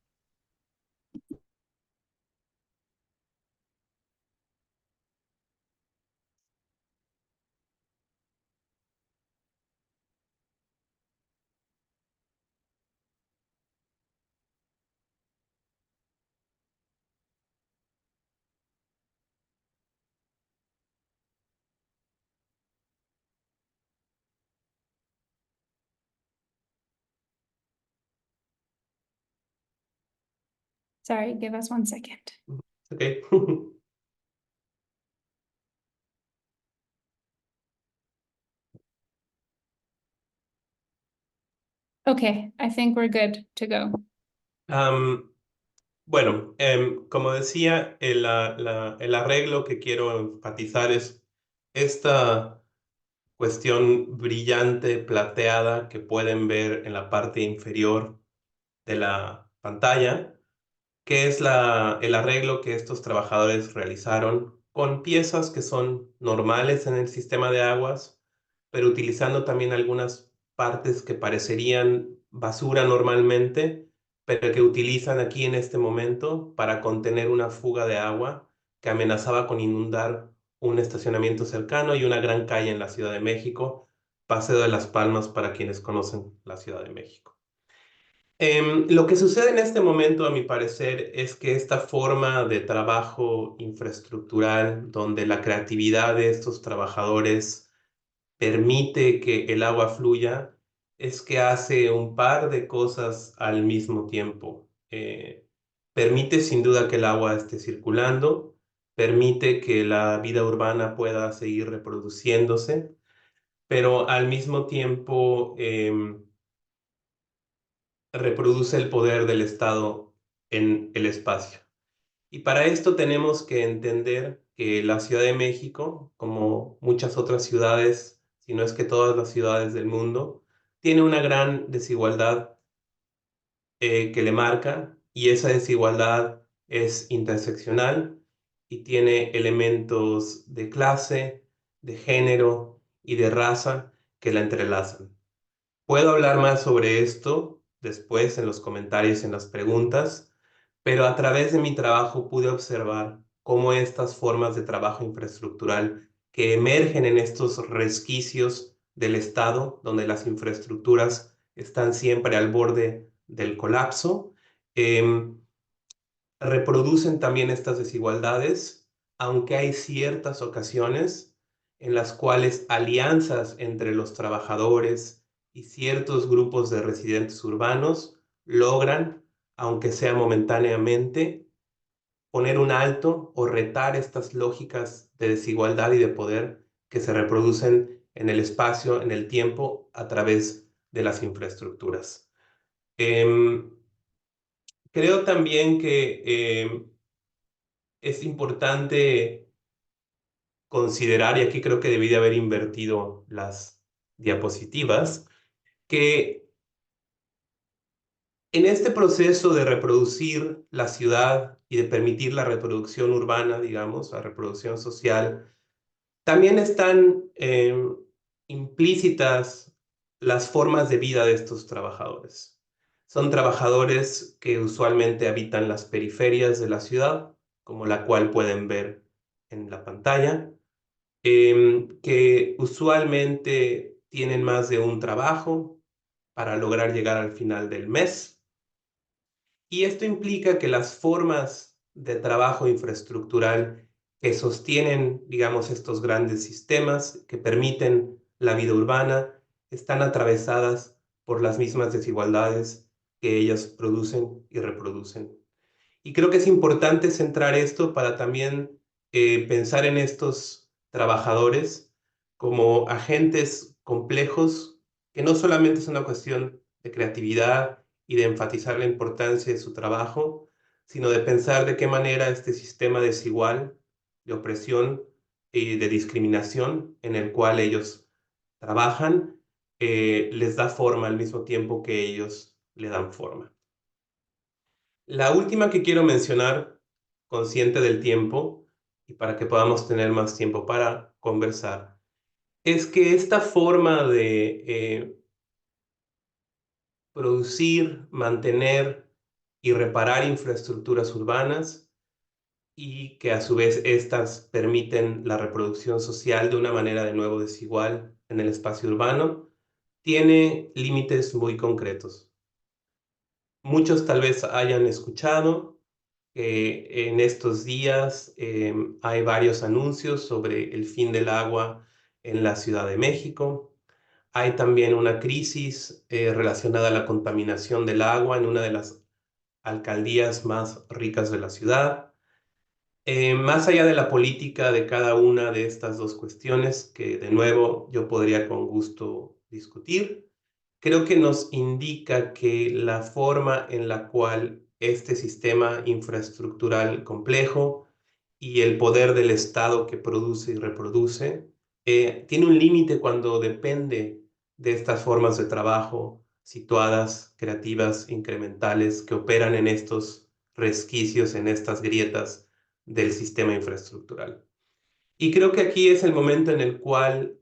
Sorry, give us 1 second. Okay. Okay, I think we're good to go. Bueno, como decía, el arreglo que quiero enfatizar es esta cuestión brillante, plateada, que pueden ver en la parte inferior de la pantalla, que es el arreglo que estos trabajadores realizaron con piezas que son normales en el sistema de aguas, pero utilizando también algunas partes que parecerían basura normalmente, pero que utilizan aquí en este momento para contener una fuga de agua que amenazaba con inundar un estacionamiento cercano y una gran calle en la Ciudad de México, Paseo de las Palmas para quienes conocen la Ciudad de México. Lo que sucede en este momento, a mi parecer, es que esta forma de trabajo infraestructural, donde la creatividad de estos trabajadores permite que el agua fluya, es que hace un par de cosas al mismo tiempo. Permite sin duda que el agua esté circulando, permite que la vida urbana pueda seguir reproduciéndose, pero al mismo tiempo reproduce el poder del Estado en el espacio. Y para esto tenemos que entender que la Ciudad de México, como muchas otras ciudades, si no es que todas las ciudades del mundo, tiene una gran desigualdad que le marca, y esa desigualdad es interseccional y tiene elementos de clase, de género y de raza que la entrelazan. Puedo hablar más sobre esto después en los comentarios, en las preguntas, pero a través de mi trabajo pude observar cómo estas formas de trabajo infraestructural que emergen en estos resquicios del Estado, donde las infraestructuras están siempre al borde del colapso, reproducen también estas desigualdades, aunque hay ciertas ocasiones en las cuales alianzas entre los trabajadores y ciertos grupos de residentes urbanos logran, aunque sea momentáneamente, poner un alto o retar estas lógicas de desigualdad y de poder que se reproducen en el espacio, en el tiempo, a través de las infraestructuras. Creo también que es importante considerar, y aquí creo que debí de haber invertido las diapositivas, que en este proceso de reproducir la ciudad y de permitir la reproducción urbana, digamos, la reproducción social, también están implícitas las formas de vida de estos trabajadores. Son trabajadores que usualmente habitan las periferias de la ciudad, como la cual pueden ver en la pantalla, que usualmente tienen más de un trabajo para lograr llegar al final del mes. Y esto implica que las formas de trabajo infraestructural que sostienen, digamos, estos grandes sistemas que permiten la vida urbana están atravesadas por las mismas desigualdades que ellas producen y reproducen. Y creo que es importante centrar esto para también pensar en estos trabajadores como agentes complejos, que no solamente es una cuestión de creatividad y de enfatizar la importancia de su trabajo, sino de pensar de qué manera este sistema desigual de opresión y de discriminación en el cual ellos trabajan les da forma al mismo tiempo que ellos le dan forma. La última que quiero mencionar, consciente del tiempo y para que podamos tener más tiempo para conversar, es que esta forma de producir, mantener y reparar infraestructuras urbanas, y que a su vez estas permiten la reproducción social de una manera de nuevo desigual en el espacio urbano, tiene límites muy concretos. Muchos tal vez hayan escuchado en estos días hay varios anuncios sobre el fin del agua en la Ciudad de México. Hay también una crisis relacionada a la contaminación del agua en una de las alcaldías más ricas de la ciudad. Más allá de la política de cada una de estas dos cuestiones, que de nuevo yo podría con gusto discutir, creo que nos indica que la forma en la cual este sistema infraestructural complejo y el poder del Estado que produce y reproduce tiene un límite cuando depende de estas formas de trabajo situadas, creativas, incrementales, que operan en estos resquicios, en estas grietas del sistema infraestructural. Y creo que aquí es el momento en el cual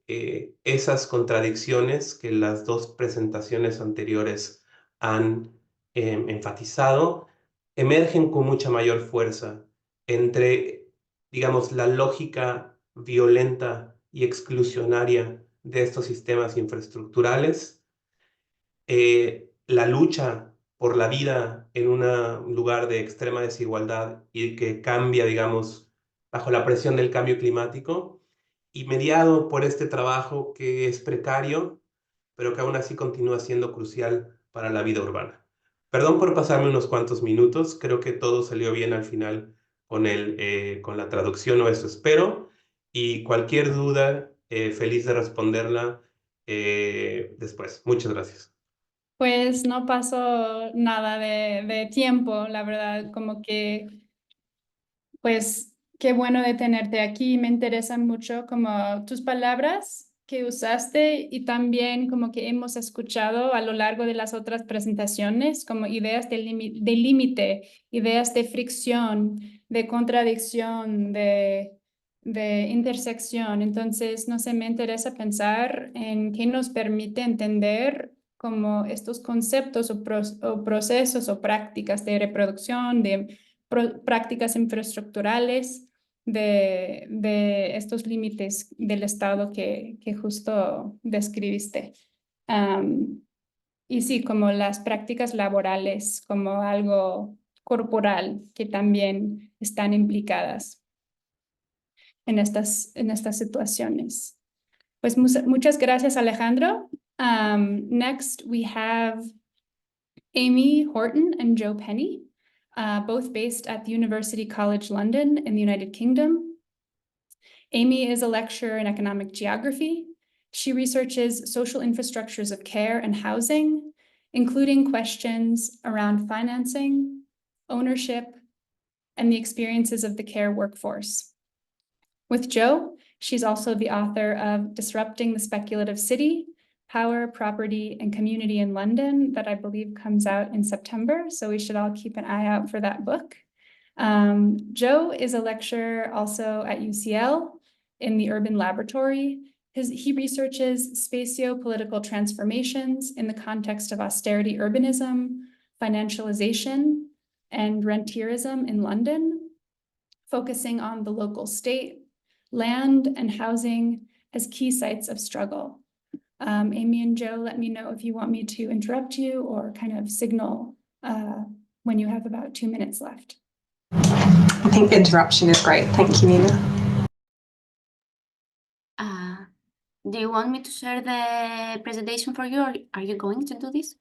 esas contradicciones que las dos presentaciones anteriores han enfatizado emergen con mucha mayor fuerza entre, digamos, la lógica violenta y exclusionaria de estos sistemas infraestructurales, la lucha por la vida en un lugar de extrema desigualdad y que cambia, digamos, bajo la presión del cambio climático, y mediado por este trabajo que es precario, pero que aún así continúa siendo crucial para la vida urbana. Perdón por pasarme unos cuantos minutos, creo que todo salió bien al final con la traducción, o eso espero, y cualquier duda, feliz de responderla después. Muchas gracias. Pues no pasó nada de tiempo, la verdad, como que, pues qué bueno de tenerte aquí. Me interesan mucho como tus palabras que usaste y también como que hemos escuchado a lo largo de las otras presentaciones, como ideas de límite, ideas de fricción, de contradicción, de intersección. Entonces, no sé, me interesa pensar en qué nos permite entender como estos conceptos o procesos o prácticas de reproducción, de prácticas infraestructurales de estos límites del Estado que justo describiste. Y sí, como las prácticas laborales, como algo corporal que también están implicadas en estas situaciones. Pues muchas gracias, Alejandro. Next, we have Amy Horton and Joe Penny, both based at the University College London in the United Kingdom. Amy is a lecturer in economic geography. She researches social infrastructures of care and housing, including questions around financing, ownership, and the experiences of the care workforce. With Joe, she's also the author of Disrupting the Speculative City, Power, Property, and Community in London, that I believe comes out in September. So we should all keep an eye out for that book. Joe is a lecturer also at UCL in the Urban Laboratory. He researches spatio-political transformations in the context of austerity urbanism, financialization, and rentierism in London, focusing on the local state, land, and housing as key sites of struggle. Amy and Joe, let me know if you want me to interrupt you or kind of signal when you have about 2 minutes left. I think interruption is great. Thank you, Nina. Do you want me to share the presentation for you, or are you going to do this?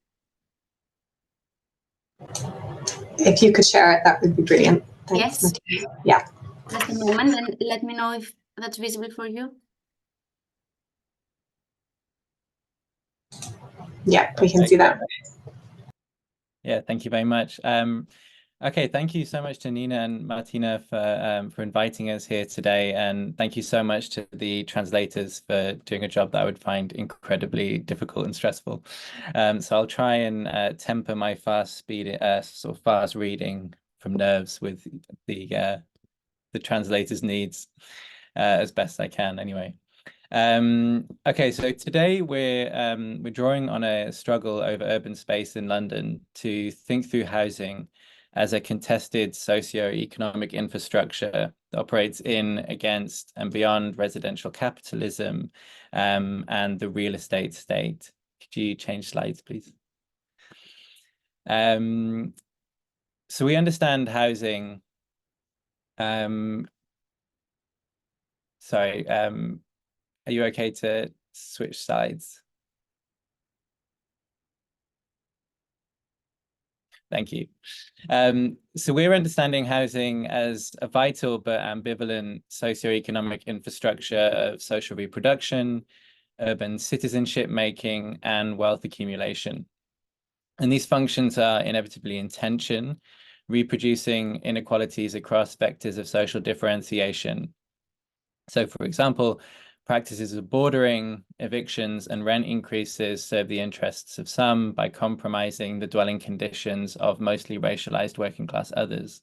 If you could share it, that would be brilliant. Thanks, Yes. Matilda. Yeah. Just a moment, and let me know if that's visible for you. Yeah, we can see that. Yeah, thank you very much. Okay, thank you so much to Nina and Martina for inviting us here today, and thank you so much to the translators for doing a job that I would find incredibly difficult and stressful. So I'll try and temper my fast reading from nerves with the translator's needs as best I can. Anyway. Okay, so today we're drawing on a struggle over urban space in London to think through housing as a contested socio-economic infrastructure that operates in, against, and beyond residential capitalism and the real estate state. Could you change slides, please? So we understand housing. Are you okay to switch slides? Thank you. So we're understanding housing as a vital but ambivalent socioeconomic infrastructure of social reproduction, urban citizenship making, and wealth accumulation. And these functions are inevitably in tension, reproducing inequalities across vectors of social differentiation. So, for example, practices of bordering, evictions, and rent increases serve the interests of some by compromising the dwelling conditions of mostly racialized working class others.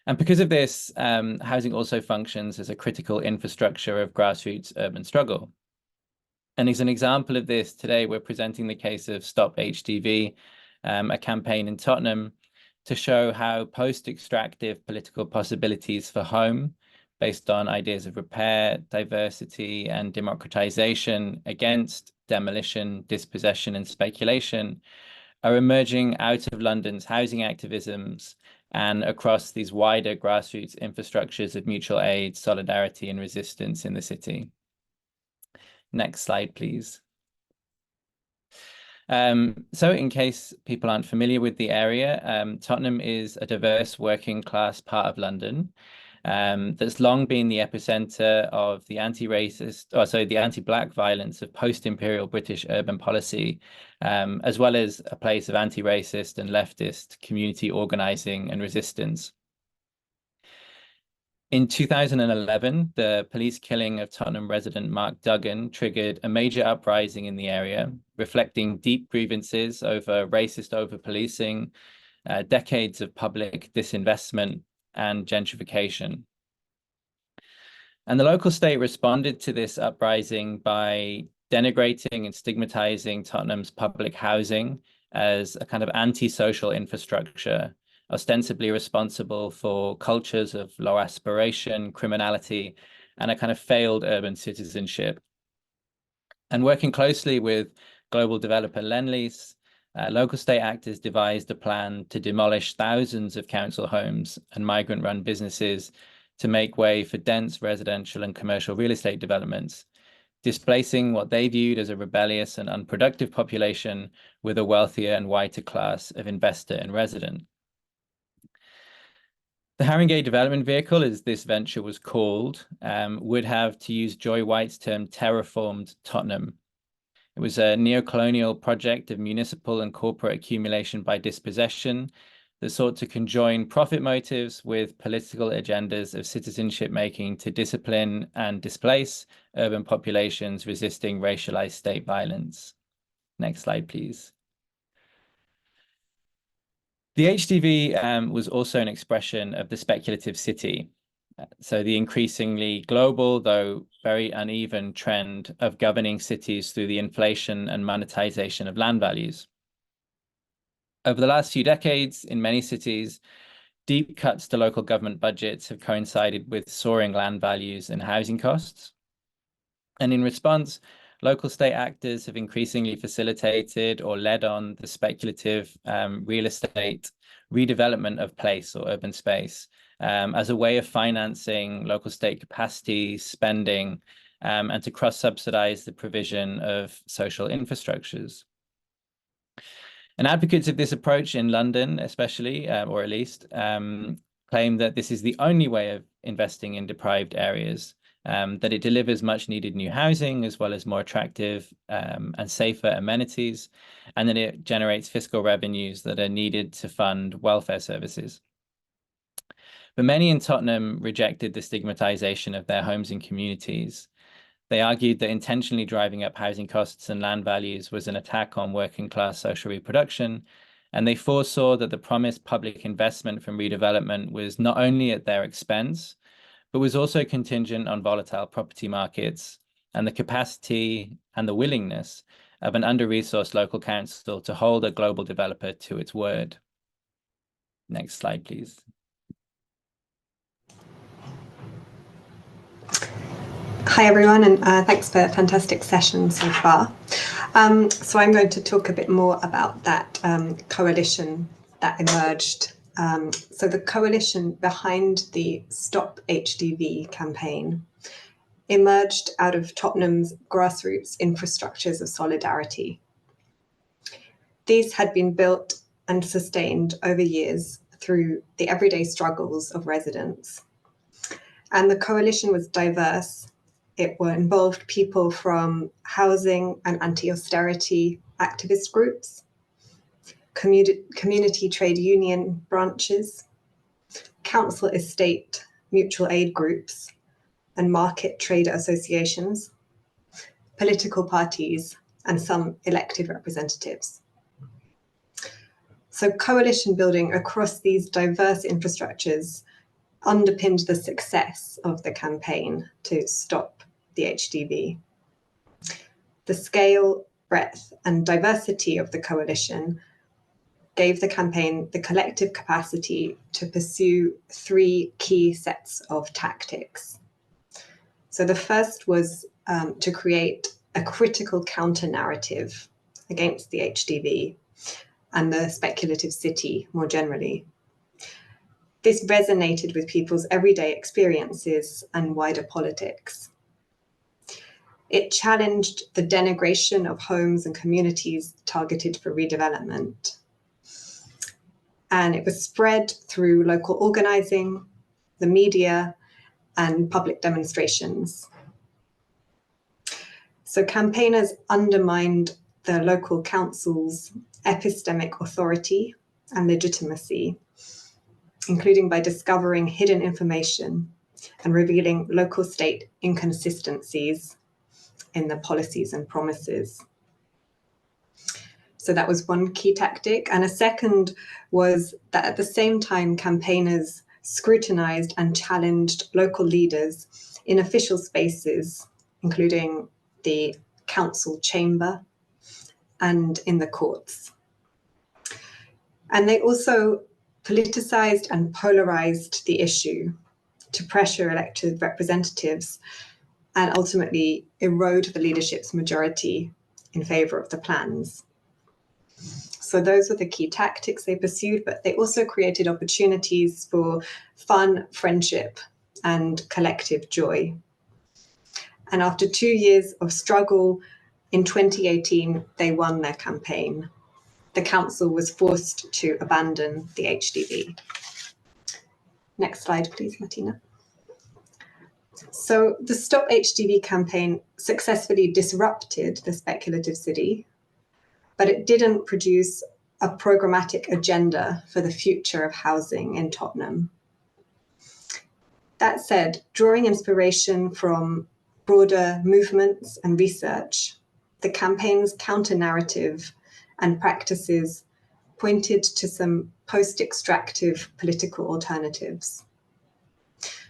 And because of this, housing also functions as a critical infrastructure of grassroots urban struggle. And as an example of this, today we're presenting the case of Stop HDV, a campaign in Tottenham to show how post-extractive political possibilities for home based on ideas of repair, diversity, and democratization against demolition, dispossession, and speculation are emerging out of London's housing activisms and across these wider grassroots infrastructures of mutual aid, solidarity, and resistance in the city. Next slide, please. So in case people aren't familiar with the area, Tottenham is a diverse working class part of London. that's long been the epicenter of the the anti-Black violence of post-imperial British urban policy, as well as a place of anti-racist and leftist community organizing and resistance. In 2011, the police killing of Tottenham resident Mark Duggan triggered a major uprising in the area, reflecting deep grievances over racist over-policing, decades of public disinvestment, and gentrification. And the local state responded to this uprising by denigrating and stigmatizing Tottenham's public housing as a kind of anti-social infrastructure, ostensibly responsible for cultures of low aspiration, criminality, and a kind of failed urban citizenship. And working closely with global developer Lendlease, local state actors devised a plan to demolish thousands of council homes and migrant-run businesses to make way for dense residential and commercial real estate developments, displacing what they viewed as a rebellious and unproductive population with a wealthier and whiter class of investor and resident. The Haringey Development Vehicle, as this venture was called, would have, to use Joy White's term, terraformed Tottenham. It was a neo-colonial project of municipal and corporate accumulation by dispossession that sought to conjoin profit motives with political agendas of citizenship making to discipline and displace urban populations resisting racialized state violence. Next slide, please. The HDV was also an expression of the speculative city. So the increasingly global, though very uneven, trend of governing cities through the inflation and monetization of land values. Over the last few decades, in many cities, deep cuts to local government budgets have coincided with soaring land values and housing costs. And in response, local state actors have increasingly facilitated or led on the speculative real estate redevelopment of place or urban space as a way of financing local state capacity, spending, and to cross-subsidize the provision of social infrastructures. And advocates of this approach in London, especially, or at least, claim that this is the only way of investing in deprived areas, that it delivers much needed new housing as well as more attractive and safer amenities, and that it generates fiscal revenues that are needed to fund welfare services. But many in Tottenham rejected the stigmatization of their homes and communities. They argued that intentionally driving up housing costs and land values was an attack on working class social reproduction, and they foresaw that the promised public investment from redevelopment was not only at their expense, but was also contingent on volatile property markets and the capacity and the willingness of an under-resourced local council to hold a global developer to its word. Next slide, please. Hi everyone, and thanks for a fantastic session so far. So I'm going to talk a bit more about that coalition that emerged. So the coalition behind the Stop HDV campaign emerged out of Tottenham's grassroots infrastructures of solidarity. These had been built and sustained over years through the everyday struggles of residents. And the coalition was diverse. It involved people from housing and anti-austerity activist groups, community trade union branches, council estate mutual aid groups, and market trader associations, political parties, and some elected representatives. So coalition building across these diverse infrastructures underpinned the success of the campaign to stop the HDV. The scale, breadth, and diversity of the coalition gave the campaign the collective capacity to pursue three key sets of tactics. So the first was to create a critical counter-narrative against the HDV and the speculative city more generally. This resonated with people's everyday experiences and wider politics. It challenged the denigration of homes and communities targeted for redevelopment. And it was spread through local organizing, the media, and public demonstrations. So campaigners undermined the local council's epistemic authority and legitimacy, including by discovering hidden information and revealing local state inconsistencies in the policies and promises. So that was one key tactic. And a second was that at the same time, campaigners scrutinized and challenged local leaders in official spaces, including the council chamber and in the courts. And they also politicized and polarized the issue to pressure elected representatives and ultimately erode the leadership's majority in favor of the plans. So those were the key tactics they pursued, but they also created opportunities for fun, friendship, and collective joy. And after 2 years of struggle, in 2018, they won their campaign. The council was forced to abandon the HDV. Next slide, please, Martina. So the Stop HDV campaign successfully disrupted the speculative city, but it didn't produce a programmatic agenda for the future of housing in Tottenham. That said, drawing inspiration from broader movements and research, the campaign's counter-narrative and practices pointed to some post-extractive political alternatives.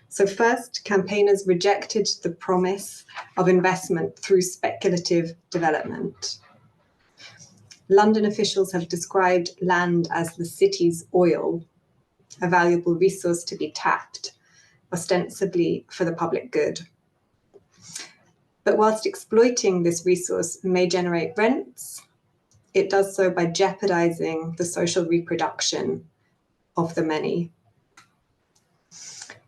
So first, campaigners rejected the promise of investment through speculative development. London officials have described land as the city's oil, a valuable resource to be tapped, ostensibly for the public good. But whilst exploiting this resource may generate rents, it does so by jeopardizing the social reproduction of the many.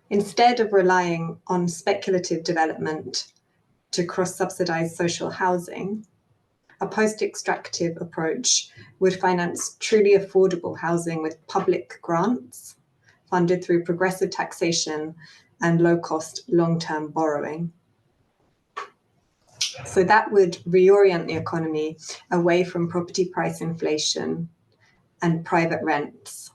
Instead of relying on speculative development to cross-subsidize social housing, a post-extractive approach would finance truly affordable housing with public grants funded through progressive taxation and low-cost long-term borrowing. So that would reorient the economy away from property price inflation and private rents,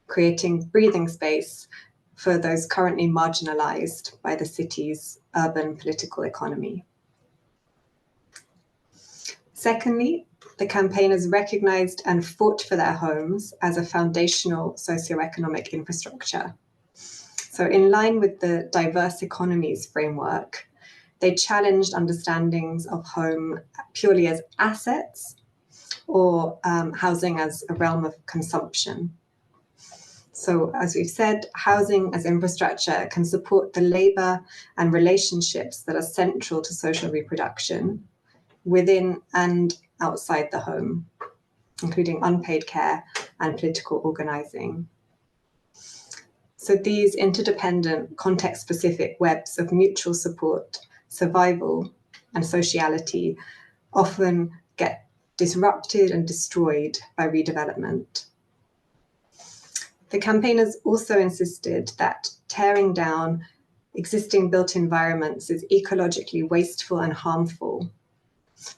creating breathing space for those currently marginalized by the city's urban political economy. Secondly, the campaigners recognized and fought for their homes as a foundational socioeconomic infrastructure. So in line with the diverse economies framework, they challenged understandings of home purely as assets or housing as a realm of consumption. So as we've said, housing as infrastructure can support the labor and relationships that are central to social reproduction within and outside the home, including unpaid care and political organizing. So these interdependent, context-specific webs of mutual support, survival, and sociality often get disrupted and destroyed by redevelopment. The campaigners also insisted that tearing down existing built environments is ecologically wasteful and harmful.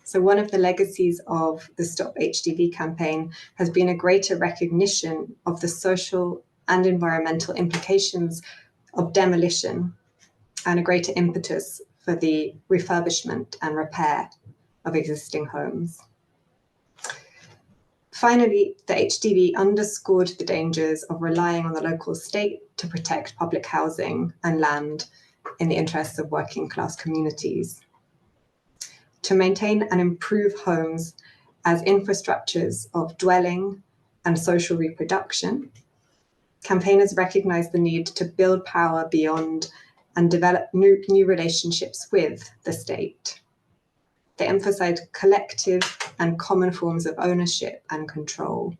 So one of the legacies of the Stop HDV campaign has been a greater recognition of the social and environmental implications of demolition and a greater impetus for the refurbishment and repair of existing homes. Finally, the HDV underscored the dangers of relying on the local state to protect public housing and land in the interests of working class communities. To maintain and improve homes as infrastructures of dwelling and social reproduction, campaigners recognized the need to build power beyond and develop new relationships with the state. They emphasized collective and common forms of ownership and control.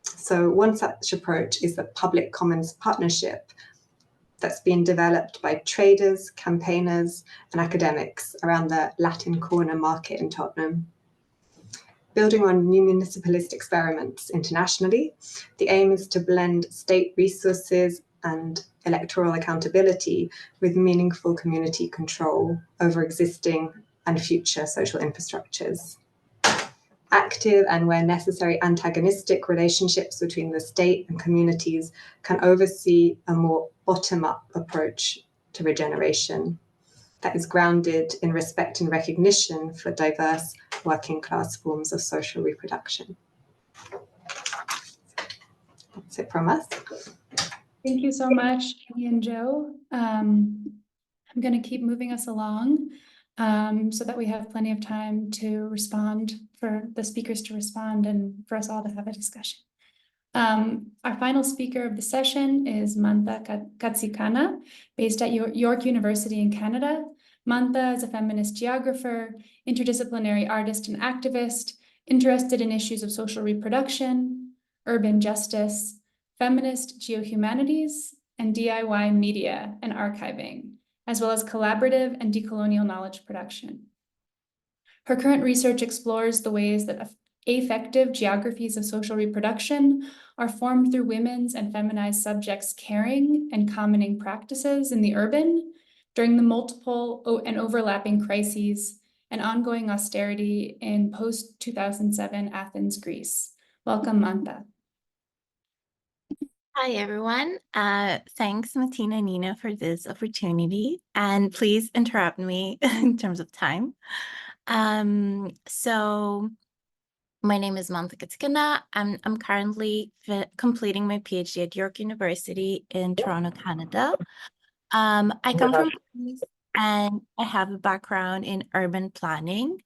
So one such approach is the public commons partnership that's been developed by traders, campaigners, and academics around the Latin Corner market in Tottenham. Building on new municipalist experiments internationally, the aim is to blend state resources and electoral accountability with meaningful community control over existing and future social infrastructures. Active and, where necessary, antagonistic relationships between the state and communities can oversee a more bottom-up approach to regeneration that is grounded in respect and recognition for diverse working class forms of social reproduction. That's it from us. Thank you so much, Amy and Joe. I'm going to keep moving us along so that we have plenty of time to respond, for the speakers to respond, and for us all to have a discussion. Our final speaker of the session is Mantha Katsikana, based at York University in Canada. Mantha is a feminist geographer, interdisciplinary artist and activist, interested in issues of social reproduction, urban justice, feminist geohumanities, and DIY media and archiving, as well as collaborative and decolonial knowledge production. Her current research explores the ways that affective geographies of social reproduction are formed through women's and feminized subjects' caring and commoning practices in the urban during the multiple and overlapping crises and ongoing austerity in post-2007 Athens, Greece. Welcome, Mantha. Hi, everyone. Thanks, Martina and Nina, for this opportunity. And please interrupt me in terms of time. So my name is Mantha Katsikana. I'm currently completing my PhD at York University in Toronto, Canada. I come from Greece and I have a background in urban planning.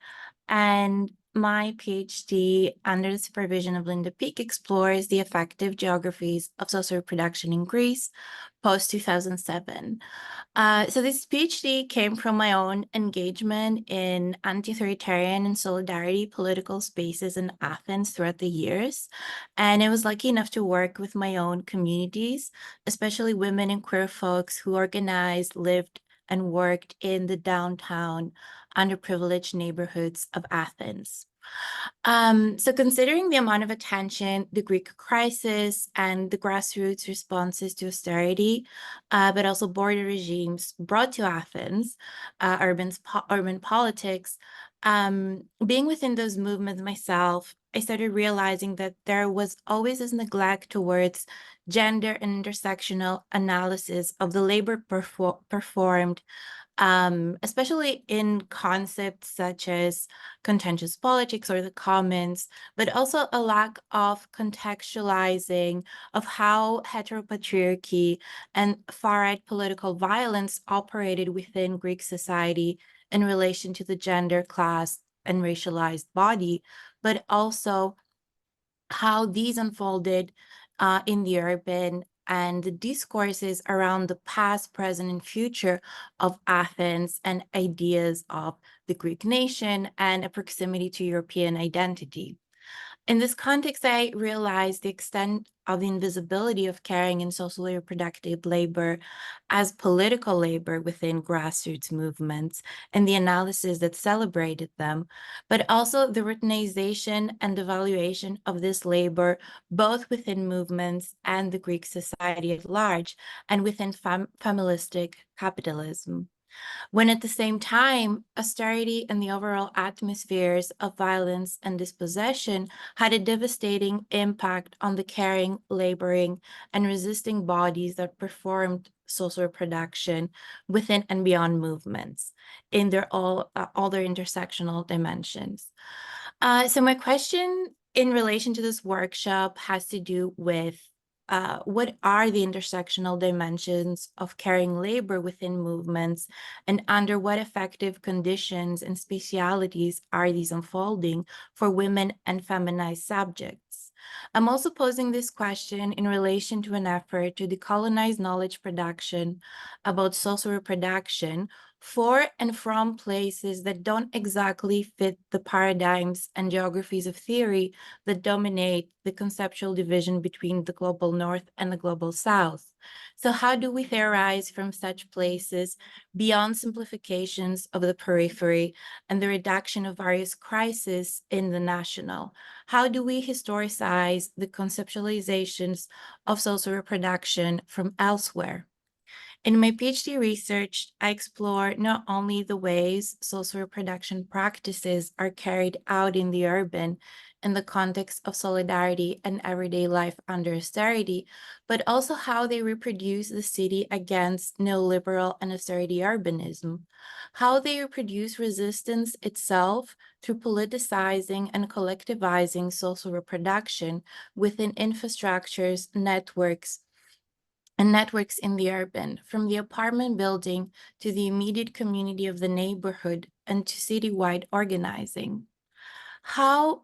And my PhD, under the supervision of Linda Peak, explores the effective geographies of social reproduction in Greece post-2007. So this PhD came from my own engagement in anti-authoritarian and solidarity political spaces in Athens throughout the years. And I was lucky enough to work with my own communities, especially women and queer folks who organized, lived, and worked in the downtown, underprivileged neighborhoods of Athens. So considering the amount of attention the Greek crisis and the grassroots responses to austerity, but also border regimes brought to Athens, urban politics, being within those movements myself, I started realizing that there was always this neglect towards gender and intersectional analysis of the labor performed, especially in concepts such as contentious politics or the commons, but also a lack of contextualizing of how heteropatriarchy and far-right political violence operated within Greek society in relation to the gender, class, and racialized body, but also how these unfolded in the urban and the discourses around the past, present, and future of Athens and ideas of the Greek nation and a proximity to European identity. In this context, I realized the extent of the invisibility of caring and socially reproductive labor as political labor within grassroots movements and the analysis that celebrated them, but also the routinization and devaluation of this labor, both within movements and the Greek society at large, and within familistic capitalism. When at the same time, austerity and the overall atmospheres of violence and dispossession had a devastating impact on the caring, laboring, and resisting bodies that performed social reproduction within and beyond movements in their all their intersectional dimensions. So my question in relation to this workshop has to do with what are the intersectional dimensions of caring labor within movements, and under what effective conditions and specialities are these unfolding for women and feminized subjects? I'm also posing this question in relation to an effort to decolonize knowledge production about social reproduction for and from places that don't exactly fit the paradigms and geographies of theory that dominate the conceptual division between the global north and the global south. So how do we theorize from such places beyond simplifications of the periphery and the reduction of various crises in the national? How do we historicize the conceptualizations of social reproduction from elsewhere? In my PhD research, I explore not only the ways social reproduction practices are carried out in the urban in the context of solidarity and everyday life under austerity, but also how they reproduce the city against neoliberal and austerity urbanism, how they reproduce resistance itself through politicizing and collectivizing social reproduction within infrastructures, networks in the urban, from the apartment building to the immediate community of the neighborhood and to citywide organizing. How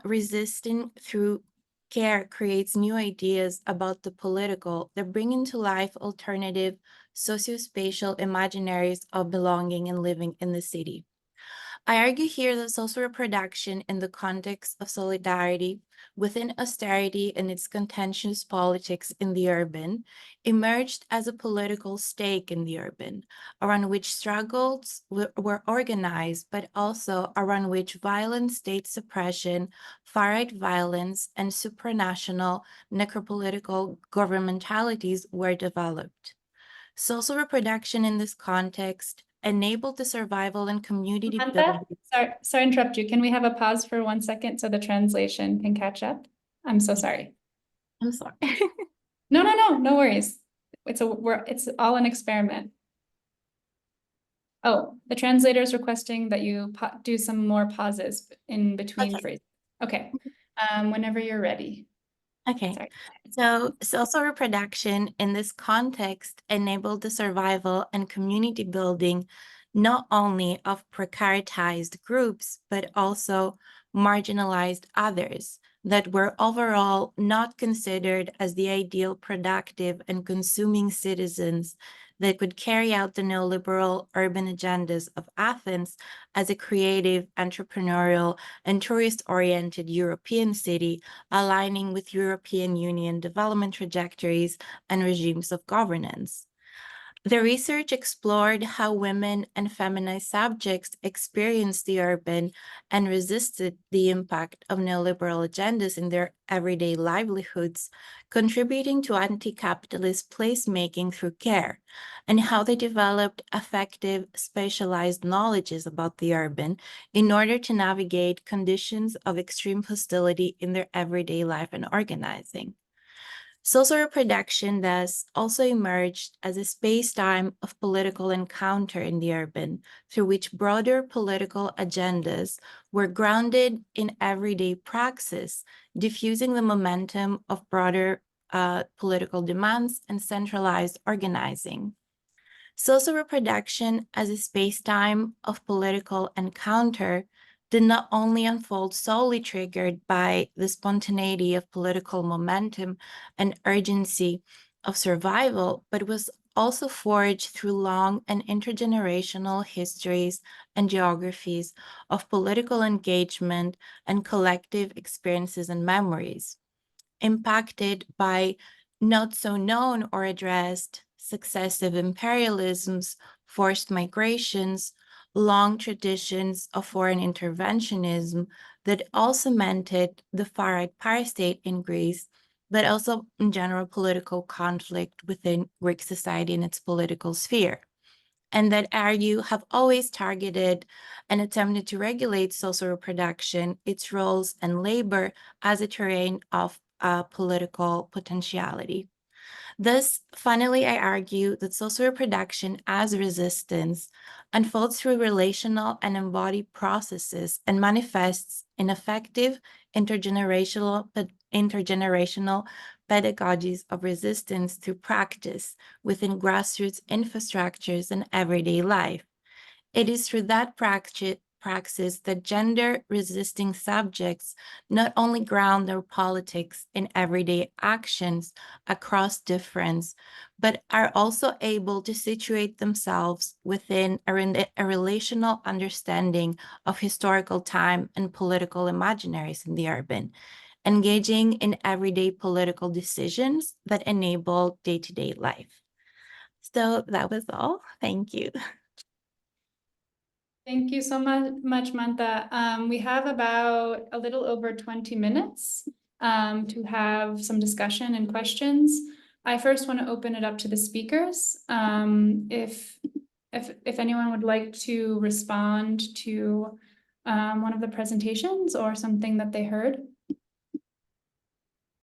resisting through care creates new ideas about the political that bring into life alternative socio-spatial imaginaries of belonging and living in the city. I argue here that social reproduction in the context of solidarity within austerity and its contentious politics in the urban emerged as a political stake in the urban, around which struggles were organized, but also around which violent state suppression, far-right violence, and supranational necropolitical governmentalities were developed. Social reproduction in this context enabled the survival and community building. Sorry to interrupt you. Can we have a pause for 1 second so the translation can catch up? I'm so sorry. I'm sorry. No worries. It's all an experiment. Oh, the translator is requesting that you do some more pauses in between phrases. Okay, whenever you're ready. Okay, Sorry. so social reproduction in this context enabled the survival and community building not only of precaritized groups, but also marginalized others that were overall not considered as the ideal productive and consuming citizens that could carry out the neoliberal urban agendas of Athens as a creative, entrepreneurial, and tourist-oriented European city, aligning with European Union development trajectories and regimes of governance. The research explored how women and feminized subjects experienced the urban and resisted the impact of neoliberal agendas in their everyday livelihoods, contributing to anti-capitalist placemaking through care, and how they developed effective, specialized knowledges about the urban in order to navigate conditions of extreme hostility in their everyday life and organizing. Social reproduction thus also emerged as a space-time of political encounter in the urban, through which broader political agendas were grounded in everyday praxis, diffusing the momentum of broader political demands and centralized organizing. Social reproduction as a space-time of political encounter did not only unfold solely triggered by the spontaneity of political momentum and urgency of survival, but was also forged through long and intergenerational histories and geographies of political engagement and collective experiences and memories, impacted by not so known or addressed successive imperialisms, forced migrations, long traditions of foreign interventionism that all cemented the far-right parastate in Greece, but also in general political conflict within Greek society and its political sphere, and that argue have always targeted and attempted to regulate social reproduction, its roles and labor as a terrain of political potentiality. Thus, finally, I argue that social reproduction as resistance unfolds through relational and embodied processes and manifests in effective intergenerational pedagogies of resistance through practice within grassroots infrastructures and everyday life. It is through that practice praxis that gender-resisting subjects not only ground their politics in everyday actions across difference, but are also able to situate themselves within a relational understanding of historical time and political imaginaries in the urban, engaging in everyday political decisions that enable day-to-day life. So that was all. Thank you. Thank you so much, Mantha. We have about a little over 20 minutes to have some discussion and questions. I first want to open it up to the speakers. If anyone would like to respond to one of the presentations or something that they heard.